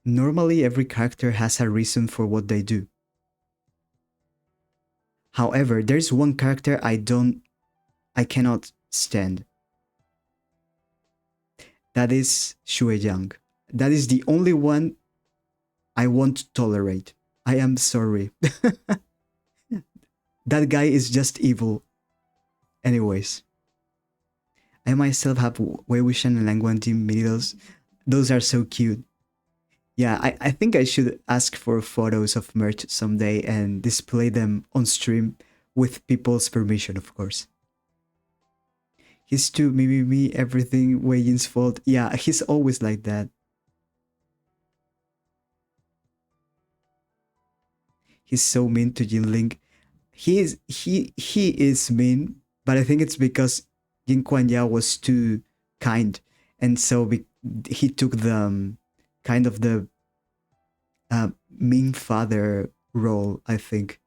normally every character has a reason for what they do. However, there's one character I cannot stand. That is Shui Yang. That is the only one I won't tolerate. I am sorry. That guy is just evil. Anyways, I myself have Wei Wuxian and Lang Guanji middles. Those are so cute. Yeah, I think I should ask for photos of merch someday and display them on stream with people's permission, of course. He's too me, everything Wei Yin's fault. Yeah, he's always like that. He's so mean to Jinling. He is mean, but I think it's because Yin Kuan Yao was too kind, and so he took the kind of the mean father role. I think.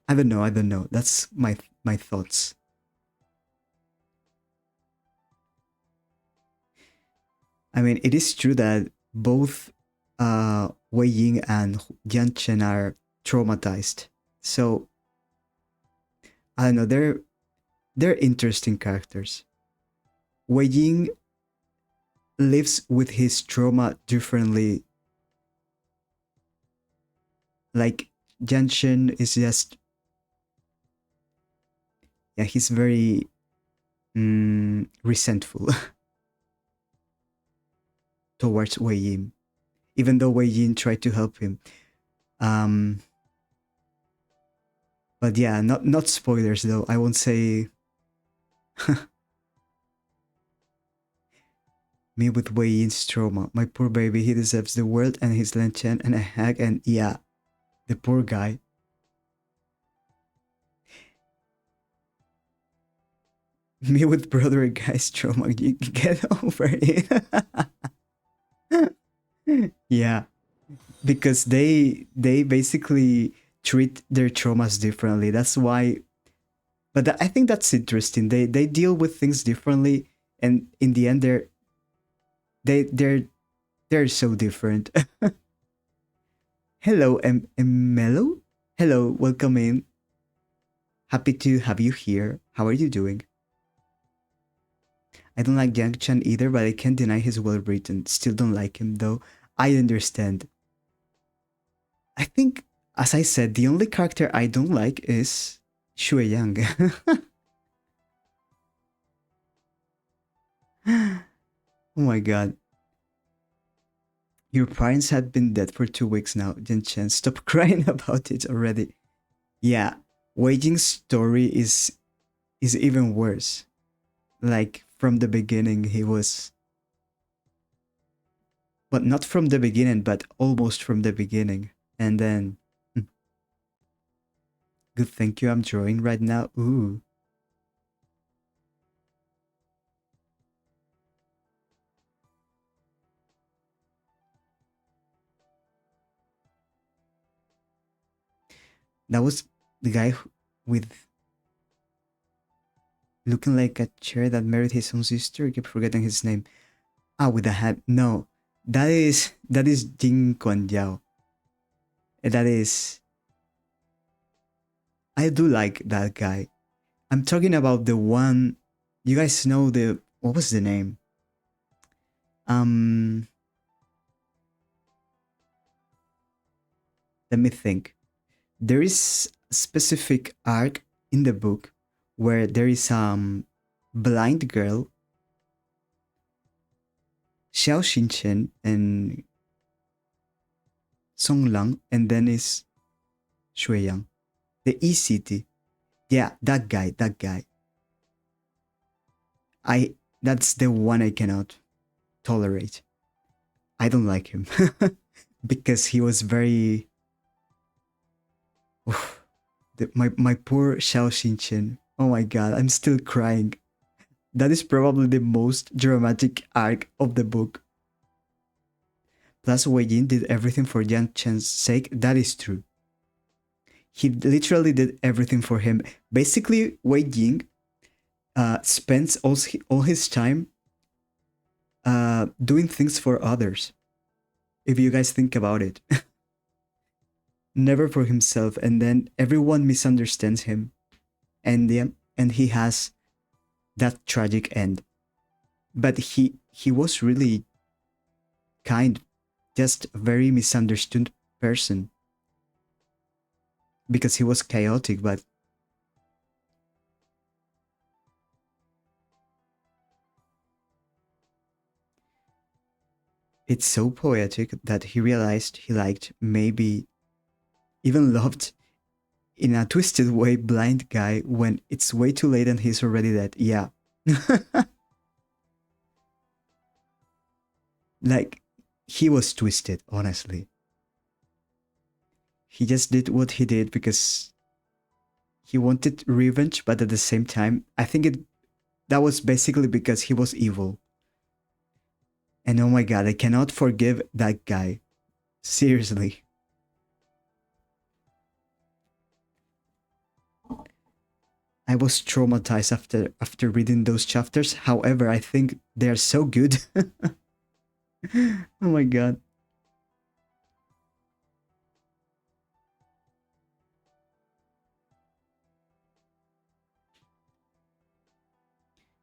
I don't know. I don't know. That's my thoughts. I mean, it is true that both Wei Ying and Jian Chen are traumatized. So I don't know. They're interesting characters. Wei Ying lives with his trauma differently. Like Jian Chen is just yeah, he's very resentful towards Wei Yin, even though Wei Yin tried to help him. Um, but yeah, not spoilers though. I won't say me with Wei Yin's trauma. My poor baby, he deserves the world and his Lan Chen and a hag and yeah, the poor guy. Me with brother guy's trauma. You get over it. Yeah, because they basically treat their traumas differently. That's why. But I think that's interesting. They deal with things differently, and in the end, they they're so different. Hello, Melo. Hello, welcome in. Happy to have you here. How are you doing? I don't like Yang Chan either, but I can't deny he's well written. Still don't like him though. I understand. I think, as I said, the only character I don't like is Shui Yang. Oh my god. Your parents had been dead for 2 weeks now, Jen Chen. Stop crying about it already. Yeah, Wei Jing's story is even worse. Like from the beginning he was but not from the beginning, but almost from the beginning. And then good, thank you. I'm drawing right now. Ooh. That was the guy with looking like a chair that married his own sister. I keep forgetting his name. Ah, with a hat. No, that is Jing Kuan Yao. That is. I do like that guy. I'm talking about the one. You guys know the what was the name? Um, let me think. There is a specific arc in the book where there is blind girl, Xiao Xinchen and Song Lang, and then is Shui Yang. The ECT. Yeah, that guy, that guy. That's the one I cannot tolerate. I don't like him. because he was very my poor Xiao Xinchen. Oh my god, I'm still crying. That is probably the most dramatic arc of the book. Plus, Wei Jin did everything for Yang Chen's sake. That is true. He literally did everything for him. Basically, Wei Jing spends all his time doing things for others. If you guys think about it, never for himself, and then everyone misunderstands him, and he has that tragic end. But he was really kind, just a very misunderstood person because he was chaotic, but it's so poetic that he realized he liked, maybe even loved, in a twisted way, blind guy when it's way too late and he's already dead. Yeah. Like, he was twisted, honestly. He just did what he did because he wanted revenge, but at the same time, I think that was basically because he was evil. And oh my god, I cannot forgive that guy. Seriously. I was traumatized after reading those chapters. However, I think they're so good. Oh my god.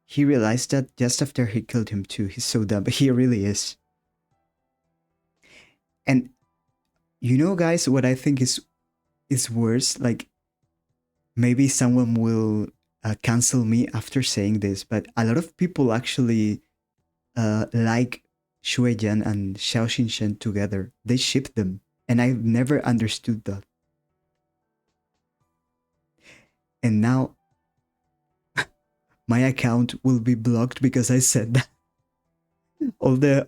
He realized that just after he killed him too. He's so dumb. He really is. And you know, guys, what I think is worse? Like, maybe someone will cancel me after saying this, but a lot of people actually like Shui Jian and Xiao Xinshen together. They ship them, and I've never understood that. And now my account will be blocked because I said that. All the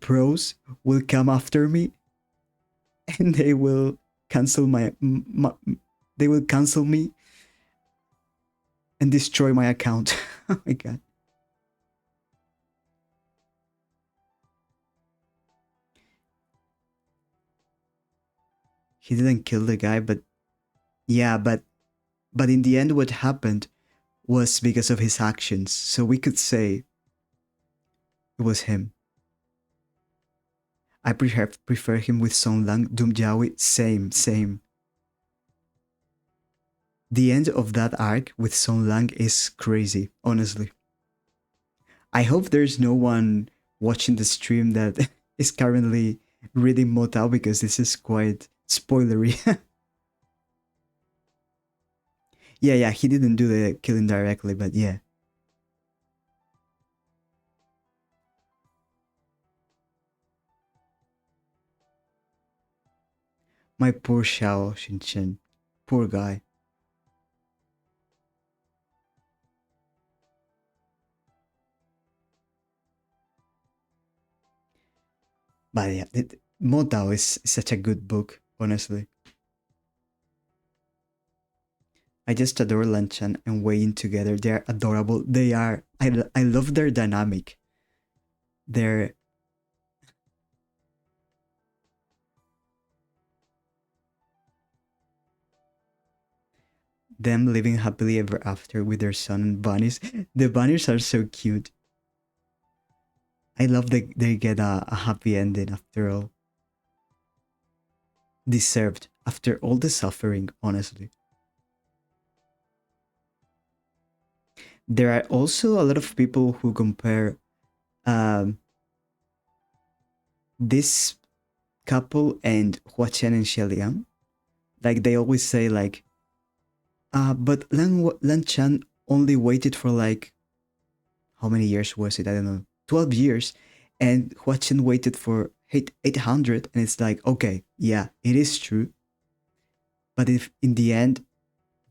pros will come after me, and they will cancel they will cancel me and destroy my account. Oh my god. He didn't kill the guy, but yeah, but in the end what happened was because of his actions. So we could say it was him. I prefer him with Song Lang, Doom Jiawi, same. The end of that arc with Song Lang is crazy, honestly. I hope there's no one watching the stream that is currently reading Motao because this is quite spoilery. Yeah, he didn't do the killing directly, but yeah. My poor Xiao Xinchen. Poor guy. But yeah, Motao is such a good book, honestly. I just adore Lanchan and Wei Yin together. They're adorable. They are. I love their dynamic. They're them living happily ever after with their son and bunnies. The bunnies are so cute. I love that they get a happy ending after all. Deserved after all the suffering, honestly. There are also a lot of people who compare um, this couple and Hua Chen and Xie Liang. Like they always say, like, but Lan Chan only waited for like how many years was it? I don't know, 12 years, and Hua Chen waited for 800, and it's like, okay, yeah, it is true, but if in the end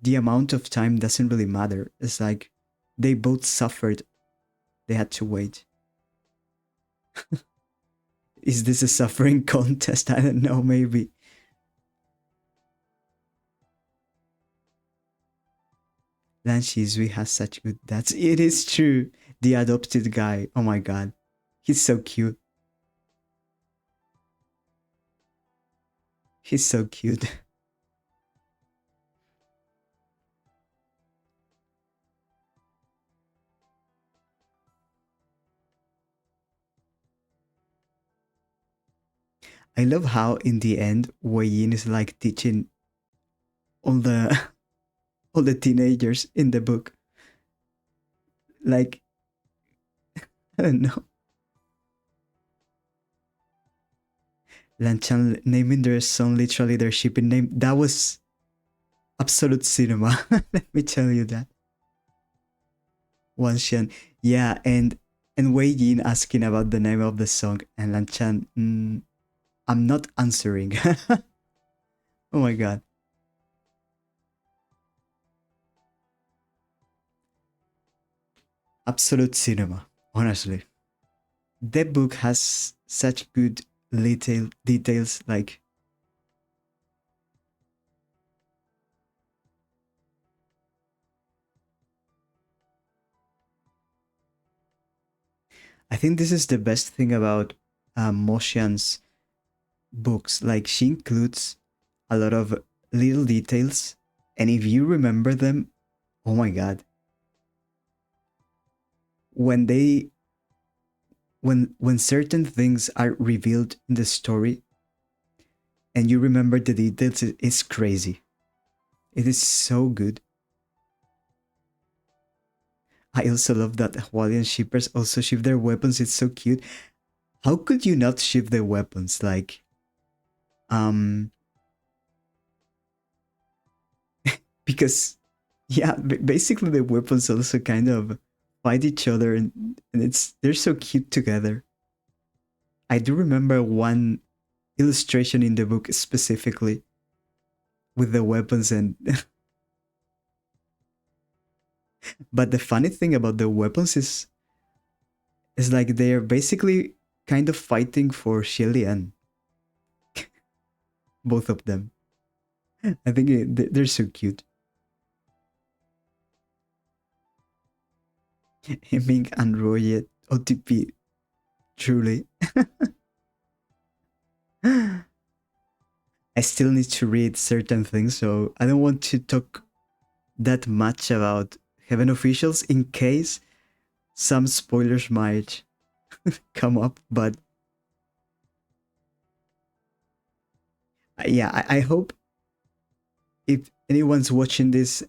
the amount of time doesn't really matter, it's like they both suffered, they had to wait. Is this a suffering contest? I don't know, maybe. Lan Shizui has such good dads. It is true. The adopted guy. Oh my god. He's so cute. He's so cute. I love how in the end Wei Yin is like teaching all the all the teenagers in the book. Like, I don't know. Lan Chan naming their son literally their shipping name. That was absolute cinema. Let me tell you that. Wan Xian. Yeah, and Wei Yin asking about the name of the song, and Lan Chan, I'm not answering. Oh my god. Absolute cinema, honestly. That book has such good little details, like I think this is the best thing about Moshian's books. Like, she includes a lot of little details, and if you remember them, oh my god. When they when certain things are revealed in the story and you remember the details, it's crazy. It is so good. I also love that Hawaiian shippers also ship their weapons. It's so cute. How could you not ship their weapons? Like, um, because yeah, basically the weapons also kind of fight each other, and it's they're so cute together. I do remember one illustration in the book specifically with the weapons and but the funny thing about the weapons is like they're basically kind of fighting for Shilian, both of them. I think they're so cute. Heming and Roye OTP, truly. I still need to read certain things, so I don't want to talk that much about Heaven Officials in case some spoilers might come up. But yeah, I hope if anyone's watching this,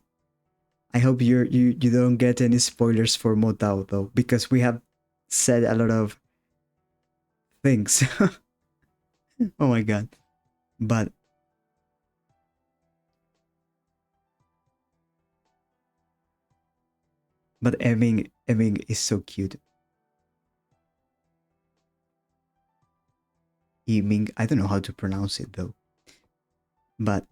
I hope you don't get any spoilers for Motao though, because we have said a lot of things. Oh my god. But Eming is so cute. Eming, I don't know how to pronounce it though. But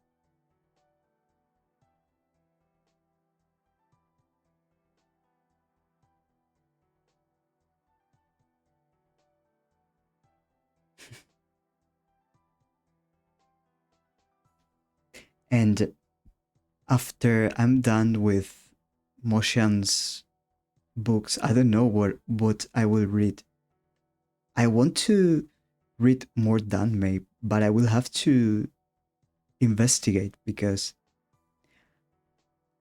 and after I'm done with Moshan's books, I don't know what I will read. I want to read more danmei, but I will have to investigate because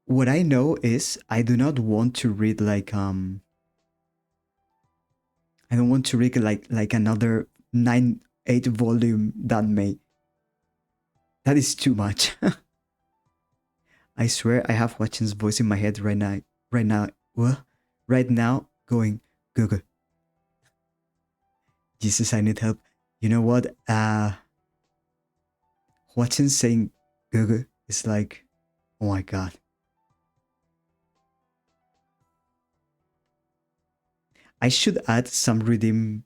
what I know is I do not want to read like I don't want to read like another 8 volume danmei. That is too much. I swear I have Watchen's voice in my head right now. Right now, what? Right now, going Google. Jesus, I need help. You know what? Watson saying Google is like, oh my god. I should add some redeem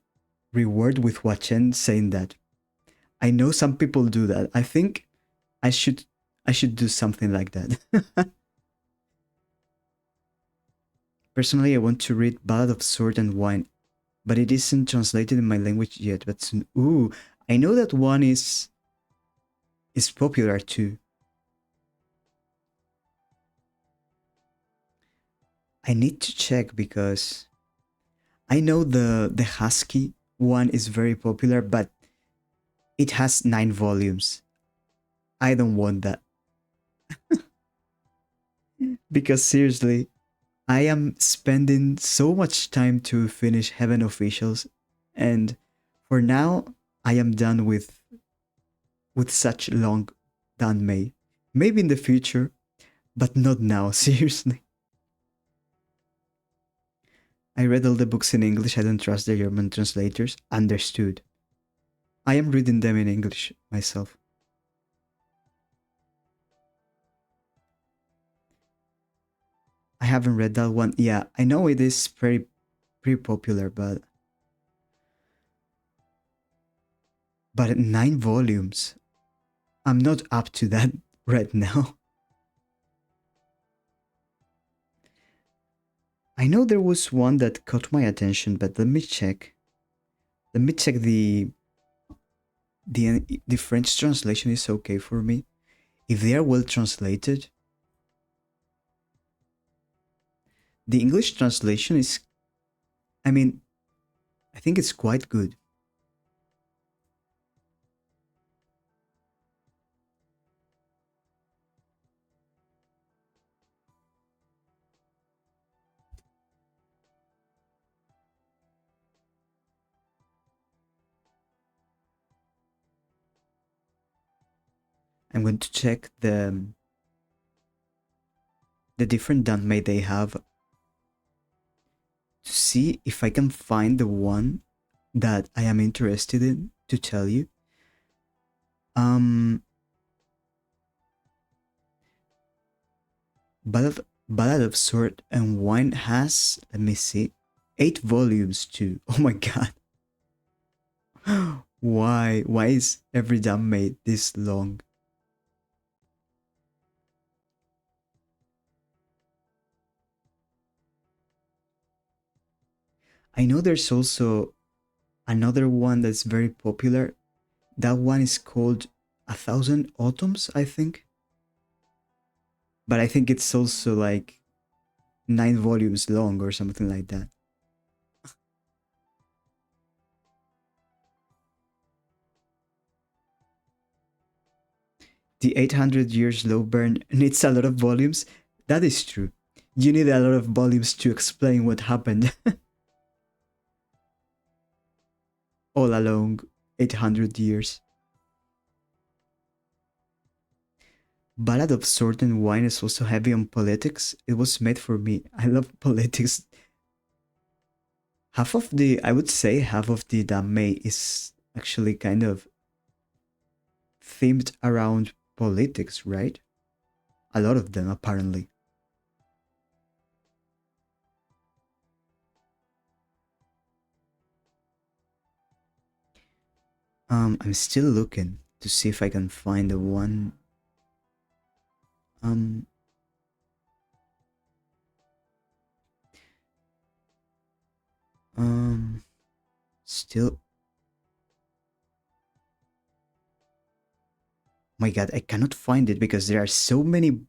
reward with Watchen saying that. I know some people do that. I think I should do something like that. Personally, I want to read Ballad of Sword and Wine. but it isn't translated in my language yet. But ooh, I know that one is popular too. I need to check because I know the Husky one is very popular, but it has 9 volumes. I don't want that because seriously, I am spending so much time to finish Heaven Officials, and for now, I am done with such long danmei. Maybe in the future, but not now. Seriously, I read all the books in English. I don't trust the German translators. Understood. I am reading them in English myself. I haven't read that one. Yeah, I know it is pretty popular, but 9 volumes. I'm not up to that right now. I know there was one that caught my attention, but let me check. Let me check the French translation is okay for me. If they are well translated, the English translation is, I mean, I think it's quite good. I'm going to check the different danmei they have to see if I can find the one that I am interested in to tell you. Um, Ballad of Sword and Wine has, let me see, 8 volumes too. Oh my god. Why? Why is every danmei this long? I know there's also another one that's very popular. That one is called A Thousand Autumns, I think. But I think it's also like 9 volumes long or something like that. The 800 Years Slow Burn needs a lot of volumes. That is true. You need a lot of volumes to explain what happened all along 800 years. Ballad of Sword and Wine is also heavy on politics. It was made for me. I love politics. I would say half of the danmei is actually kind of themed around politics, right? A lot of them, apparently. I'm still looking to see if I can find the one. Um, um, still. My God, I cannot find it because there are so many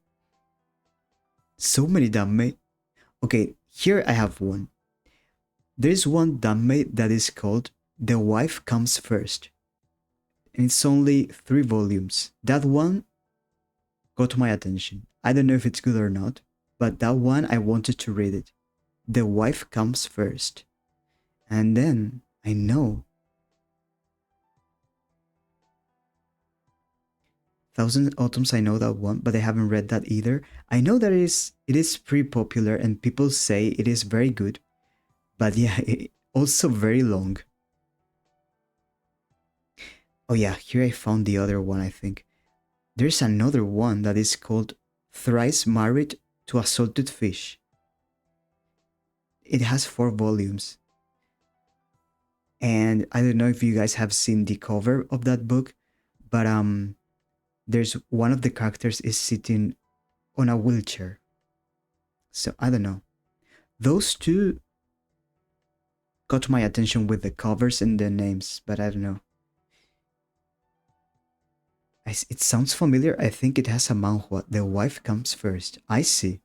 danmei. Okay, here I have one. There's one danmei that is called "The Wife Comes First," and it's only 3 volumes. That one got my attention. I don't know if it's good or not, but that one I wanted to read it. The Wife Comes First. And then I know Thousand Autumns, I know that one, but I haven't read that either. I know that it is pretty popular and people say it is very good, but yeah, also very long. Oh yeah, here I found the other one, I think. There's another one that is called Thrice Married to a Salted Fish. It has 4 volumes. And I don't know if you guys have seen the cover of that book, but there's one of the characters is sitting on a wheelchair. So I don't know. Those two caught my attention with the covers and the names, but I don't know. It sounds familiar. I think it has a manhwa. The wife comes first. I see.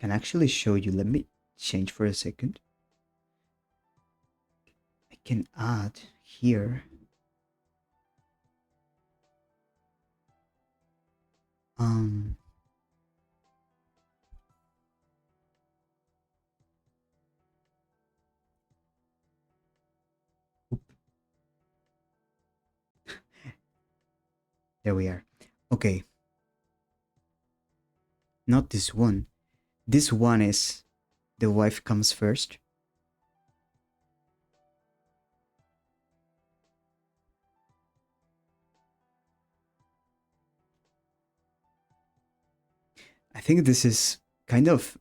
Can actually show you. Let me change for a second. I can add here. Um, there we are. Okay, not this one. This one is the wife comes first. I think this is kind of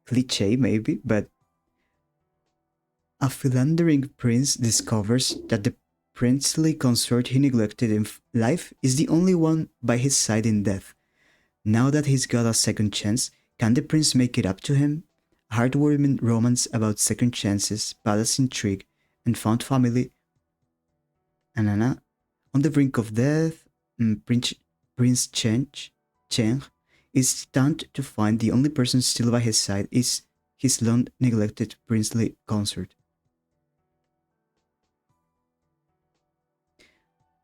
cliche, maybe, but a philandering prince discovers that the princely consort he neglected in life is the only one by his side in death. Now that he's got a second chance, can the prince make it up to him? A heartwarming romance about second chances, palace intrigue, and found family. Anana, on the brink of death, Prince Cheng is stunned to find the only person still by his side is his long neglected princely consort.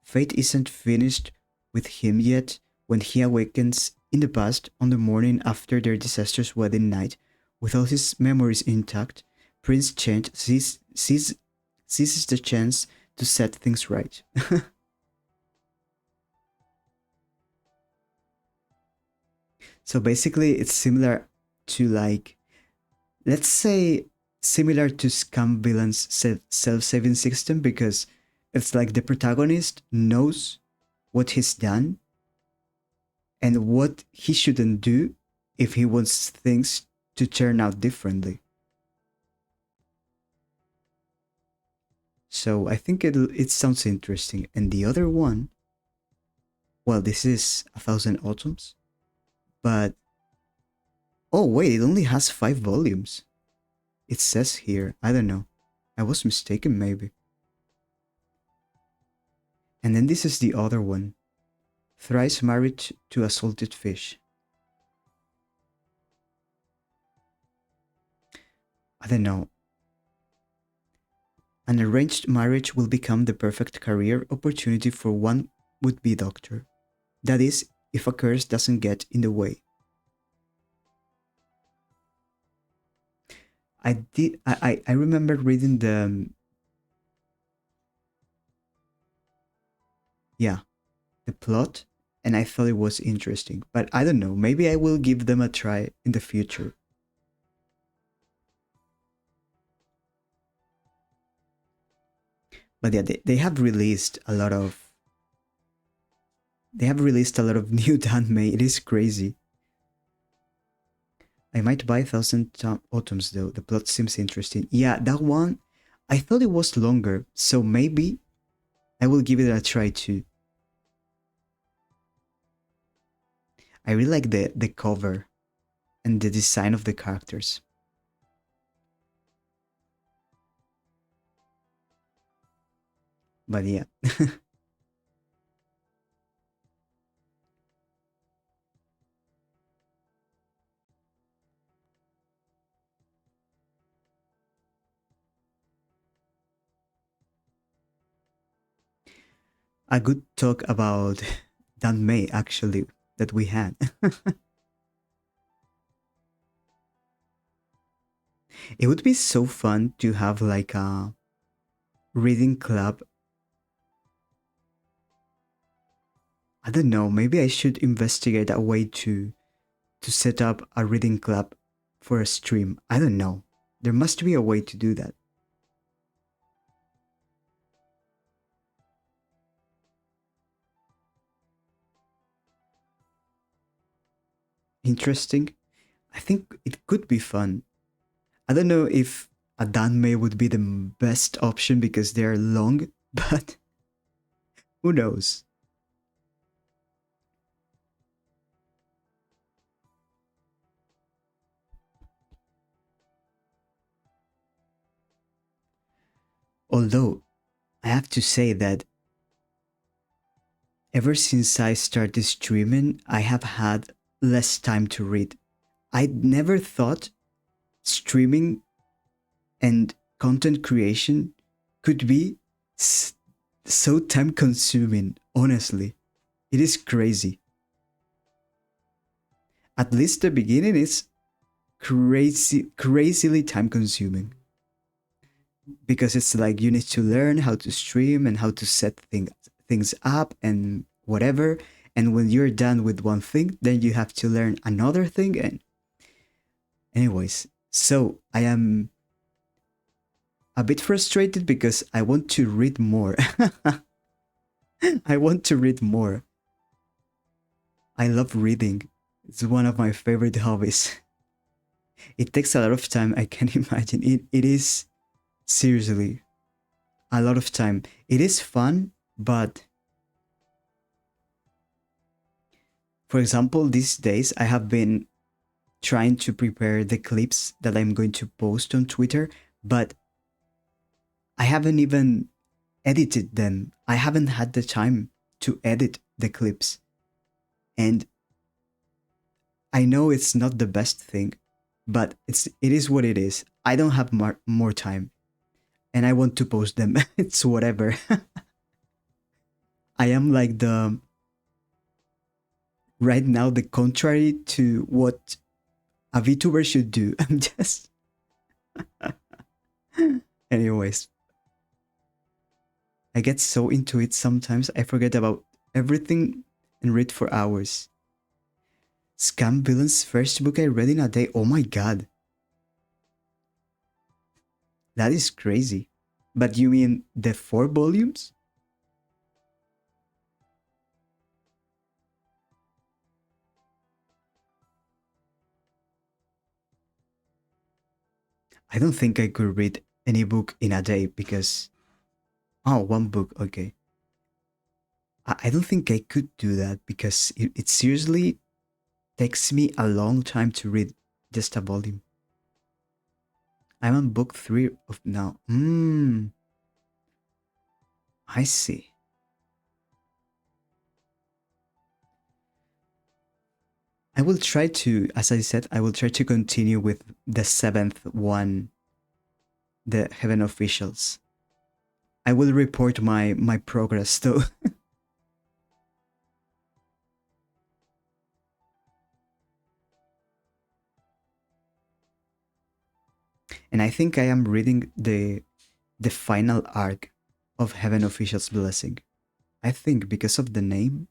Fate isn't finished with him yet when he awakens in the past on the morning after their disastrous wedding night. With all his memories intact, Prince Cheng seizes the chance to set things right. So basically, it's similar to like, let's say, similar to Scam Villain's self-saving system because it's like the protagonist knows what he's done and what he shouldn't do if he wants things to turn out differently. So I think it sounds interesting. And the other one, well, this is A Thousand Autumns, but oh wait, it only has 5 volumes. It says here, I don't know. I was mistaken maybe. And then this is the other one. Thrice married to a salted fish. I don't know. An arranged marriage will become the perfect career opportunity for one would-be doctor. That is, if a curse doesn't get in the way. I remember reading the plot and I thought it was interesting, but I don't know, maybe I will give them a try in the future. But yeah, they have released a lot of new danmei. It is crazy. I might buy Thousand Autumns though. The plot seems interesting. Yeah, that one, I thought it was longer, so maybe I will give it a try too. I really like the cover and the design of the characters. But yeah. A good talk about danmei actually that we had. It would be so fun to have like a reading club. I don't know, maybe I should investigate a way to set up a reading club for a stream. I don't know. There must be a way to do that. Interesting. I think it could be fun. I don't know if a danmei would be the best option because they're long, but Who knows? Although I have to say that ever since I started streaming, I have had less time to read. I never thought streaming and content creation could be so time consuming, honestly. It is crazy. At least the beginning is crazily time consuming because it's like you need to learn how to stream and how to set things up and whatever. And when you're done with one thing, then you have to learn another thing. And anyways, so I am a bit frustrated because I want to read more. I want to read more. I love reading. It's one of my favorite hobbies. It takes a lot of time, I can imagine. It is seriously a lot of time. It is fun, but for example, these days I have been trying to prepare the clips that I'm going to post on Twitter, but I haven't even edited them. I haven't had the time to edit the clips. And I know it's not the best thing, but it is what it is. I don't have more time and I want to post them. It's whatever. I am like the right now the contrary to what a VTuber should do. I'm just anyways. I get so into it sometimes I forget about everything and read for hours. Scam Villain's first book I read in a day. Oh my god. That is crazy. But you mean the 4 volumes? I don't think I could read any book in a day because... Oh, one book, okay. I don't think I could do that because it seriously takes me a long time to read just a volume. I'm on book 3 of now. I see. I will try to, as I said, I will try to continue with the 7th one, the Heaven Officials. I will report my progress though. And I think I am reading the final arc of Heaven Official's Blessing. I think because of the name,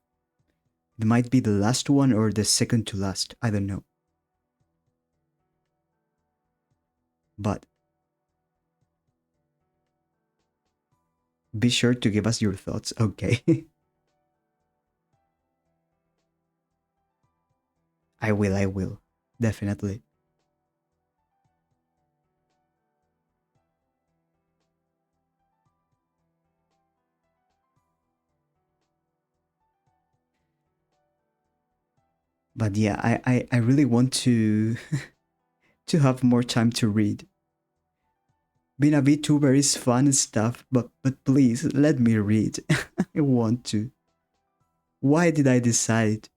it might be the last one or the second to last. I don't know. But be sure to give us your thoughts, okay? I will. Definitely. But yeah, I really want to to have more time to read. Being a VTuber is fun and stuff, but please let me read. I want to. Why did I decide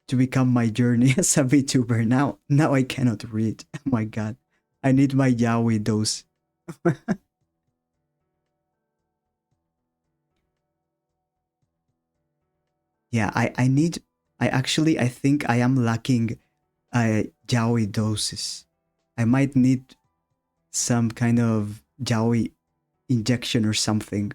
to become my journey as a VTuber now? Now I cannot read. Oh my god. I need my yaoi dose. Yeah, I think I am lacking yaoi doses. I might need some kind of yaoi injection or something.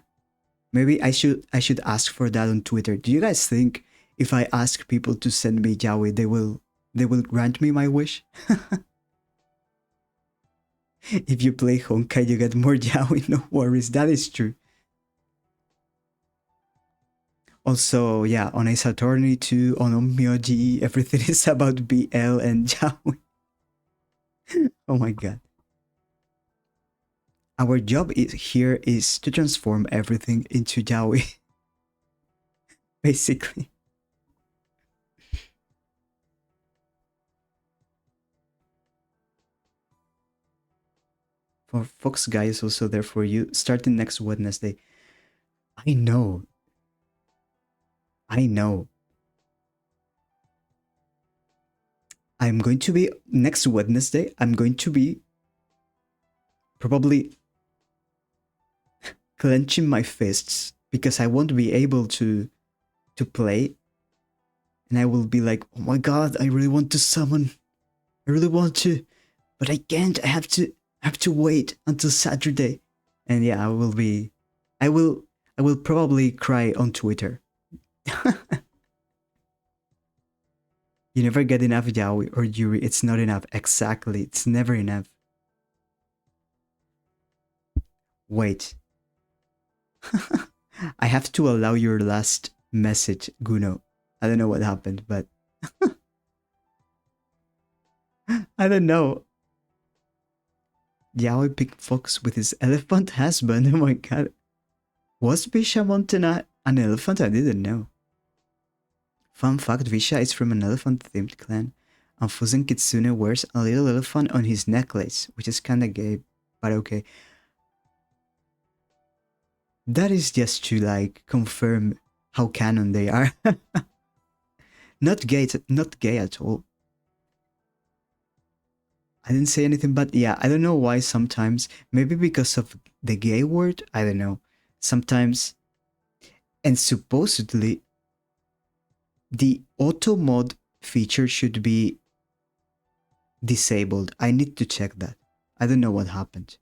Maybe I should ask for that on Twitter. Do you guys think if I ask people to send me yaoi, they will grant me my wish? If you play Honkai, you get more yaoi. No worries, that is true. Also, yeah, on Ace Attorney 2, on Onmyoji, everything is about BL and yaoi. Oh my god. Our job here is to transform everything into yaoi. basically. For Fox Guy is also there for you starting next Wednesday. I know. I know. I'm going to be next Wednesday. I'm going to be probably clenching my fists because I won't be able to play, and I will be like, "Oh my god, I really want to summon. I really want to, but I can't. I have to wait until Saturday." And yeah, I will I will probably cry on Twitter. You never get enough Yaoi or Yuri. It's not enough. Exactly. It's never enough. Wait. I have to allow your last message, Guno. I don't know what happened, but I don't know. Yaoi picked Fox with his elephant husband. Oh my god. Was Bisha Montana an elephant? I didn't know. Fun fact, Visha is from an elephant-themed clan, and Fuzen Kitsune wears a little elephant on his necklace, which is kinda gay, but okay. That is just to like confirm how canon they are. Not gay at all. I didn't say anything, but yeah, I don't know why sometimes, maybe because of the gay word, I don't know. Sometimes, and supposedly, the auto mod feature should be disabled. I need to check that. I don't know what happened.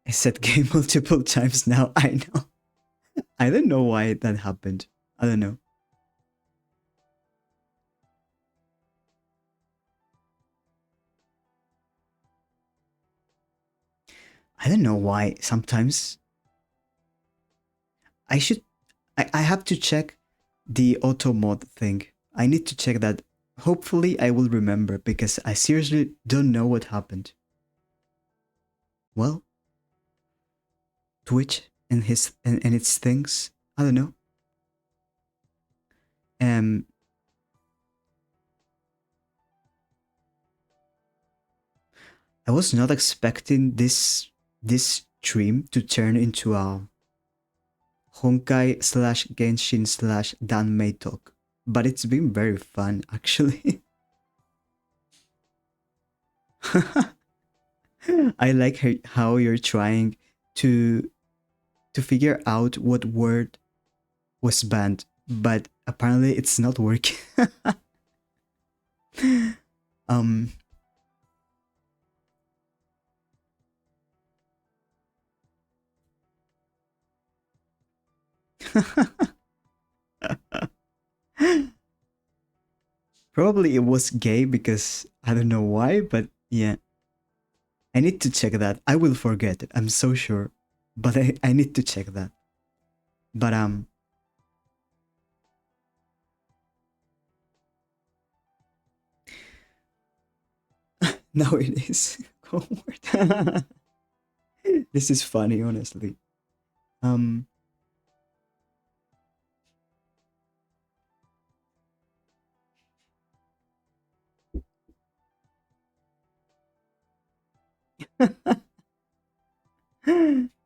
I said gay multiple times now. I know. I don't know why that happened. I don't know. I don't know why. Sometimes I should. I have to check the auto mod thing. I need to check that. Hopefully, I will remember because I seriously don't know what happened. Well, Twitch and and its things. I don't know. Um, I was not expecting this stream to turn into a Honkai slash Genshin slash danmei talk, but it's been very fun actually. I like how you're trying to to figure out what word was banned, but apparently it's not working. um Probably it was gay because I don't know why, but yeah. I need to check that. I will forget it. I'm so sure. But I need to check that. But now it is Homeward. This is funny, honestly. Um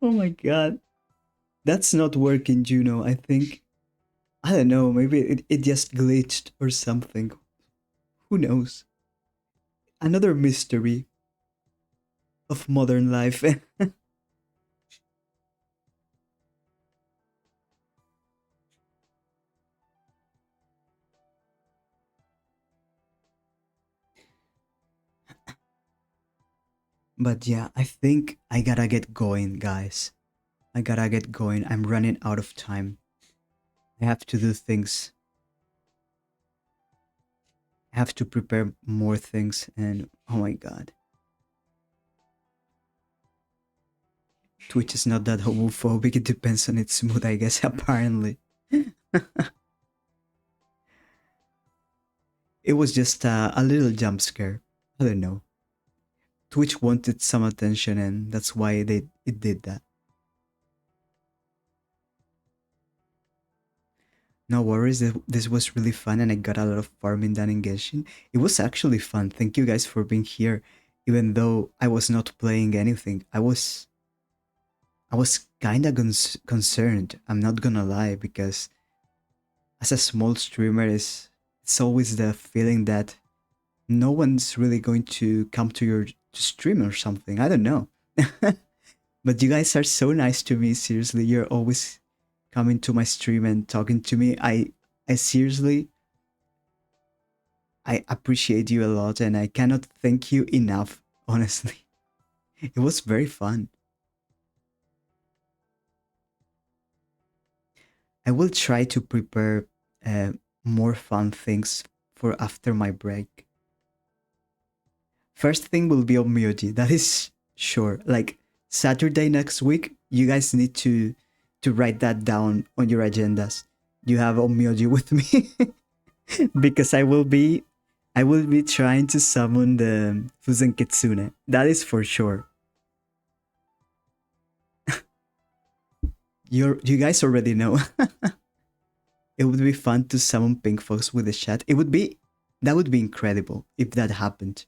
Oh my god. That's not working, Juno. I think I don't know, maybe it just glitched or something. Who knows? Another mystery of modern life. But yeah, I think I gotta get going, guys. I gotta get going. I'm running out of time. I have to do things. I have to prepare more things, and oh my god. Twitch is not that homophobic. It depends on its mood, I guess, apparently. It was just a little jump scare. I don't know. Twitch wanted some attention, and that's why it did that. No worries, this was really fun and I got a lot of farming done in Genshin. It was actually fun. Thank you guys for being here. Even though I was not playing anything, I was kind of concerned. I'm not gonna lie, because as a small streamer, it's always the feeling that no one's really going to come to your stream or something. I don't know. But you guys are so nice to me. Seriously, you're always coming to my stream and talking to me. I seriously, I appreciate you a lot, and I cannot thank you enough. Honestly, it was very fun. I will try to prepare uh, more fun things for after my break. First thing will be on Myoji. That is sure. Like Saturday next week, you guys need to write that down on your agendas. You have on Myoji with me because I will be trying to summon the Fuzen Kitsune. That is for sure. You guys already know. It would be fun to summon Pink Fox with the chat. That would be incredible if that happened.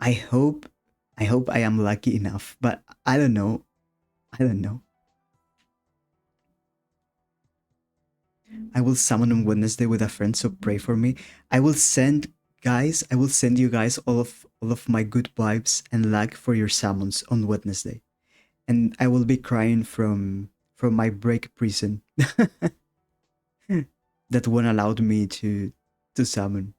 I hope I am lucky enough, but I don't know. I don't know. I will summon on Wednesday with a friend, so pray for me. I will send you guys all of my good vibes and luck for your summons on Wednesday. And I will be crying from my break prison that won't allow me to summon.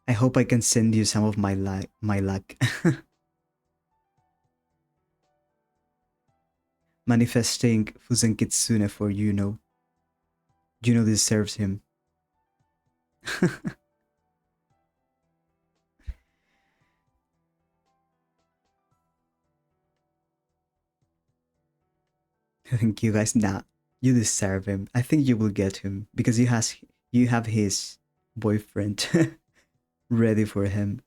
I hope I can send you some of my luck. Manifesting Fuzen Kitsune for Juno. Juno deserves him. Thank you guys. Nah, you deserve him. I think you will get him because you have his boyfriend ready for him.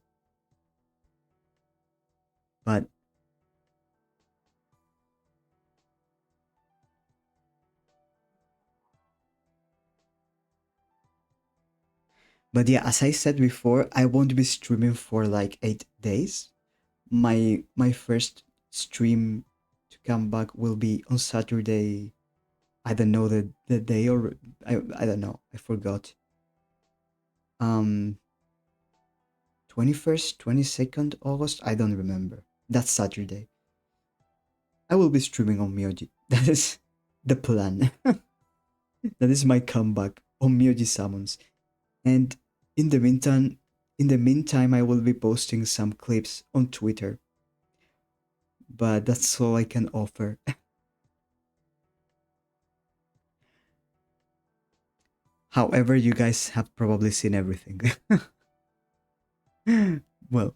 But yeah, as I said before, I won't be streaming for like 8 days. My first stream to come back will be on Saturday. I don't know the day, or I don't know. I forgot. Um 21st, 22nd August, I don't remember. That's Saturday. I will be streaming on Myoji. That is the plan. That is my comeback on Myoji summons. And in the meantime, I will be posting some clips on Twitter. But that's all I can offer. However, you guys have probably seen everything. Well,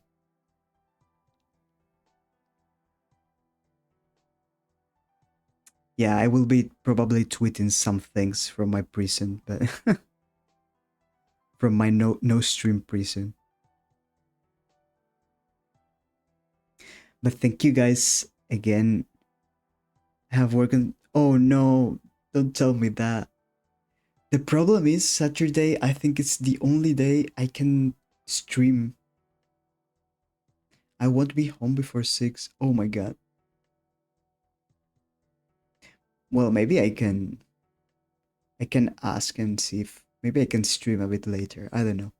yeah, I will be probably tweeting some things from my prison, but from my no stream prison. But thank you guys again. Have working. Oh no, don't tell me that. The problem is Saturday, I think it's the only day I can stream. I won't be home before 6. Oh my god. Well, maybe I can ask and see if maybe I can stream a bit later. I don't know.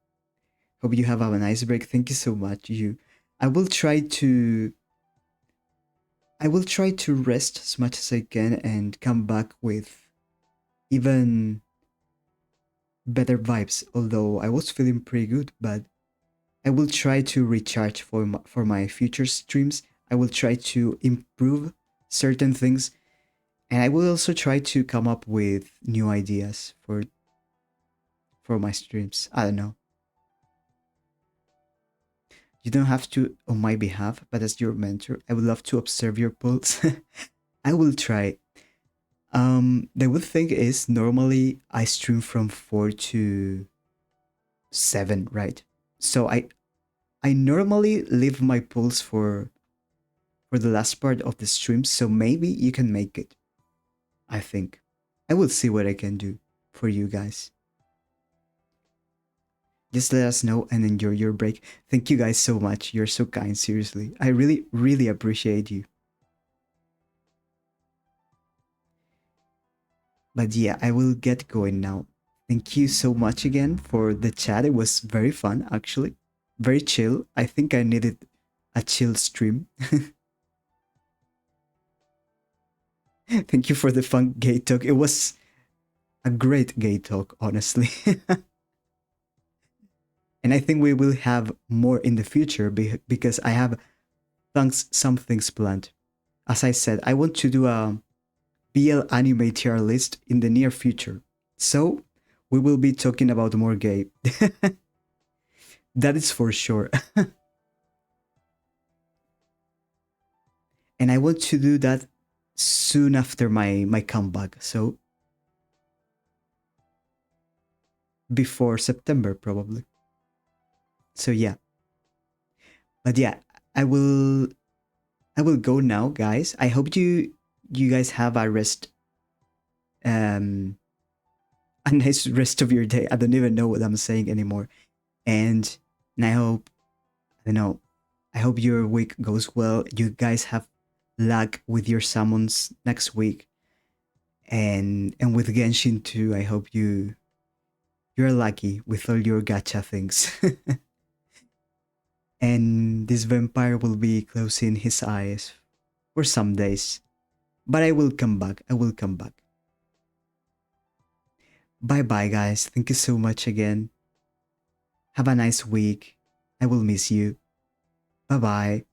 Hope you have a nice break. Thank you so much. I will try to rest as much as I can and come back with even better vibes. Although I was feeling pretty good, but I will try to recharge for my future streams. I will try to improve certain things, and I will also try to come up with new ideas for my streams. I don't know. You don't have to on my behalf, but as your mentor, I would love to observe your pulse. I will try. The good thing is normally I stream from 4 to 7, right? So I normally leave my pulse for the last part of the stream, so maybe you can make it. I think. I will see what I can do for you guys. Just let us know and enjoy your break. Thank you guys so much. You're so kind, seriously. I really, really appreciate you. But yeah, I will get going now. Thank you so much again for the chat. It was very fun, actually. Very chill. I think I needed a chill stream. Thank you for the fun gay talk. It was a great gay talk, honestly. And I think we will have more in the future because I have some things planned. As I said, I want to do a BL anime tier list in the near future. So we will be talking about more gay. That is for sure. And I want to do that soon after my comeback. So before September probably. So yeah. But yeah, I will I will go now, guys. I hope you guys have um a nice rest of your day. I don't even know what I'm saying anymore. And I hope, I don't know, I hope your week goes well. You guys have luck with your summons next week. And with Genshin too, I hope you're lucky with all your gacha things. And this vampire will be closing his eyes for some days. But I will come back. I will come back. Bye bye, guys. Thank you so much again. Have a nice week. I will miss you. Bye bye.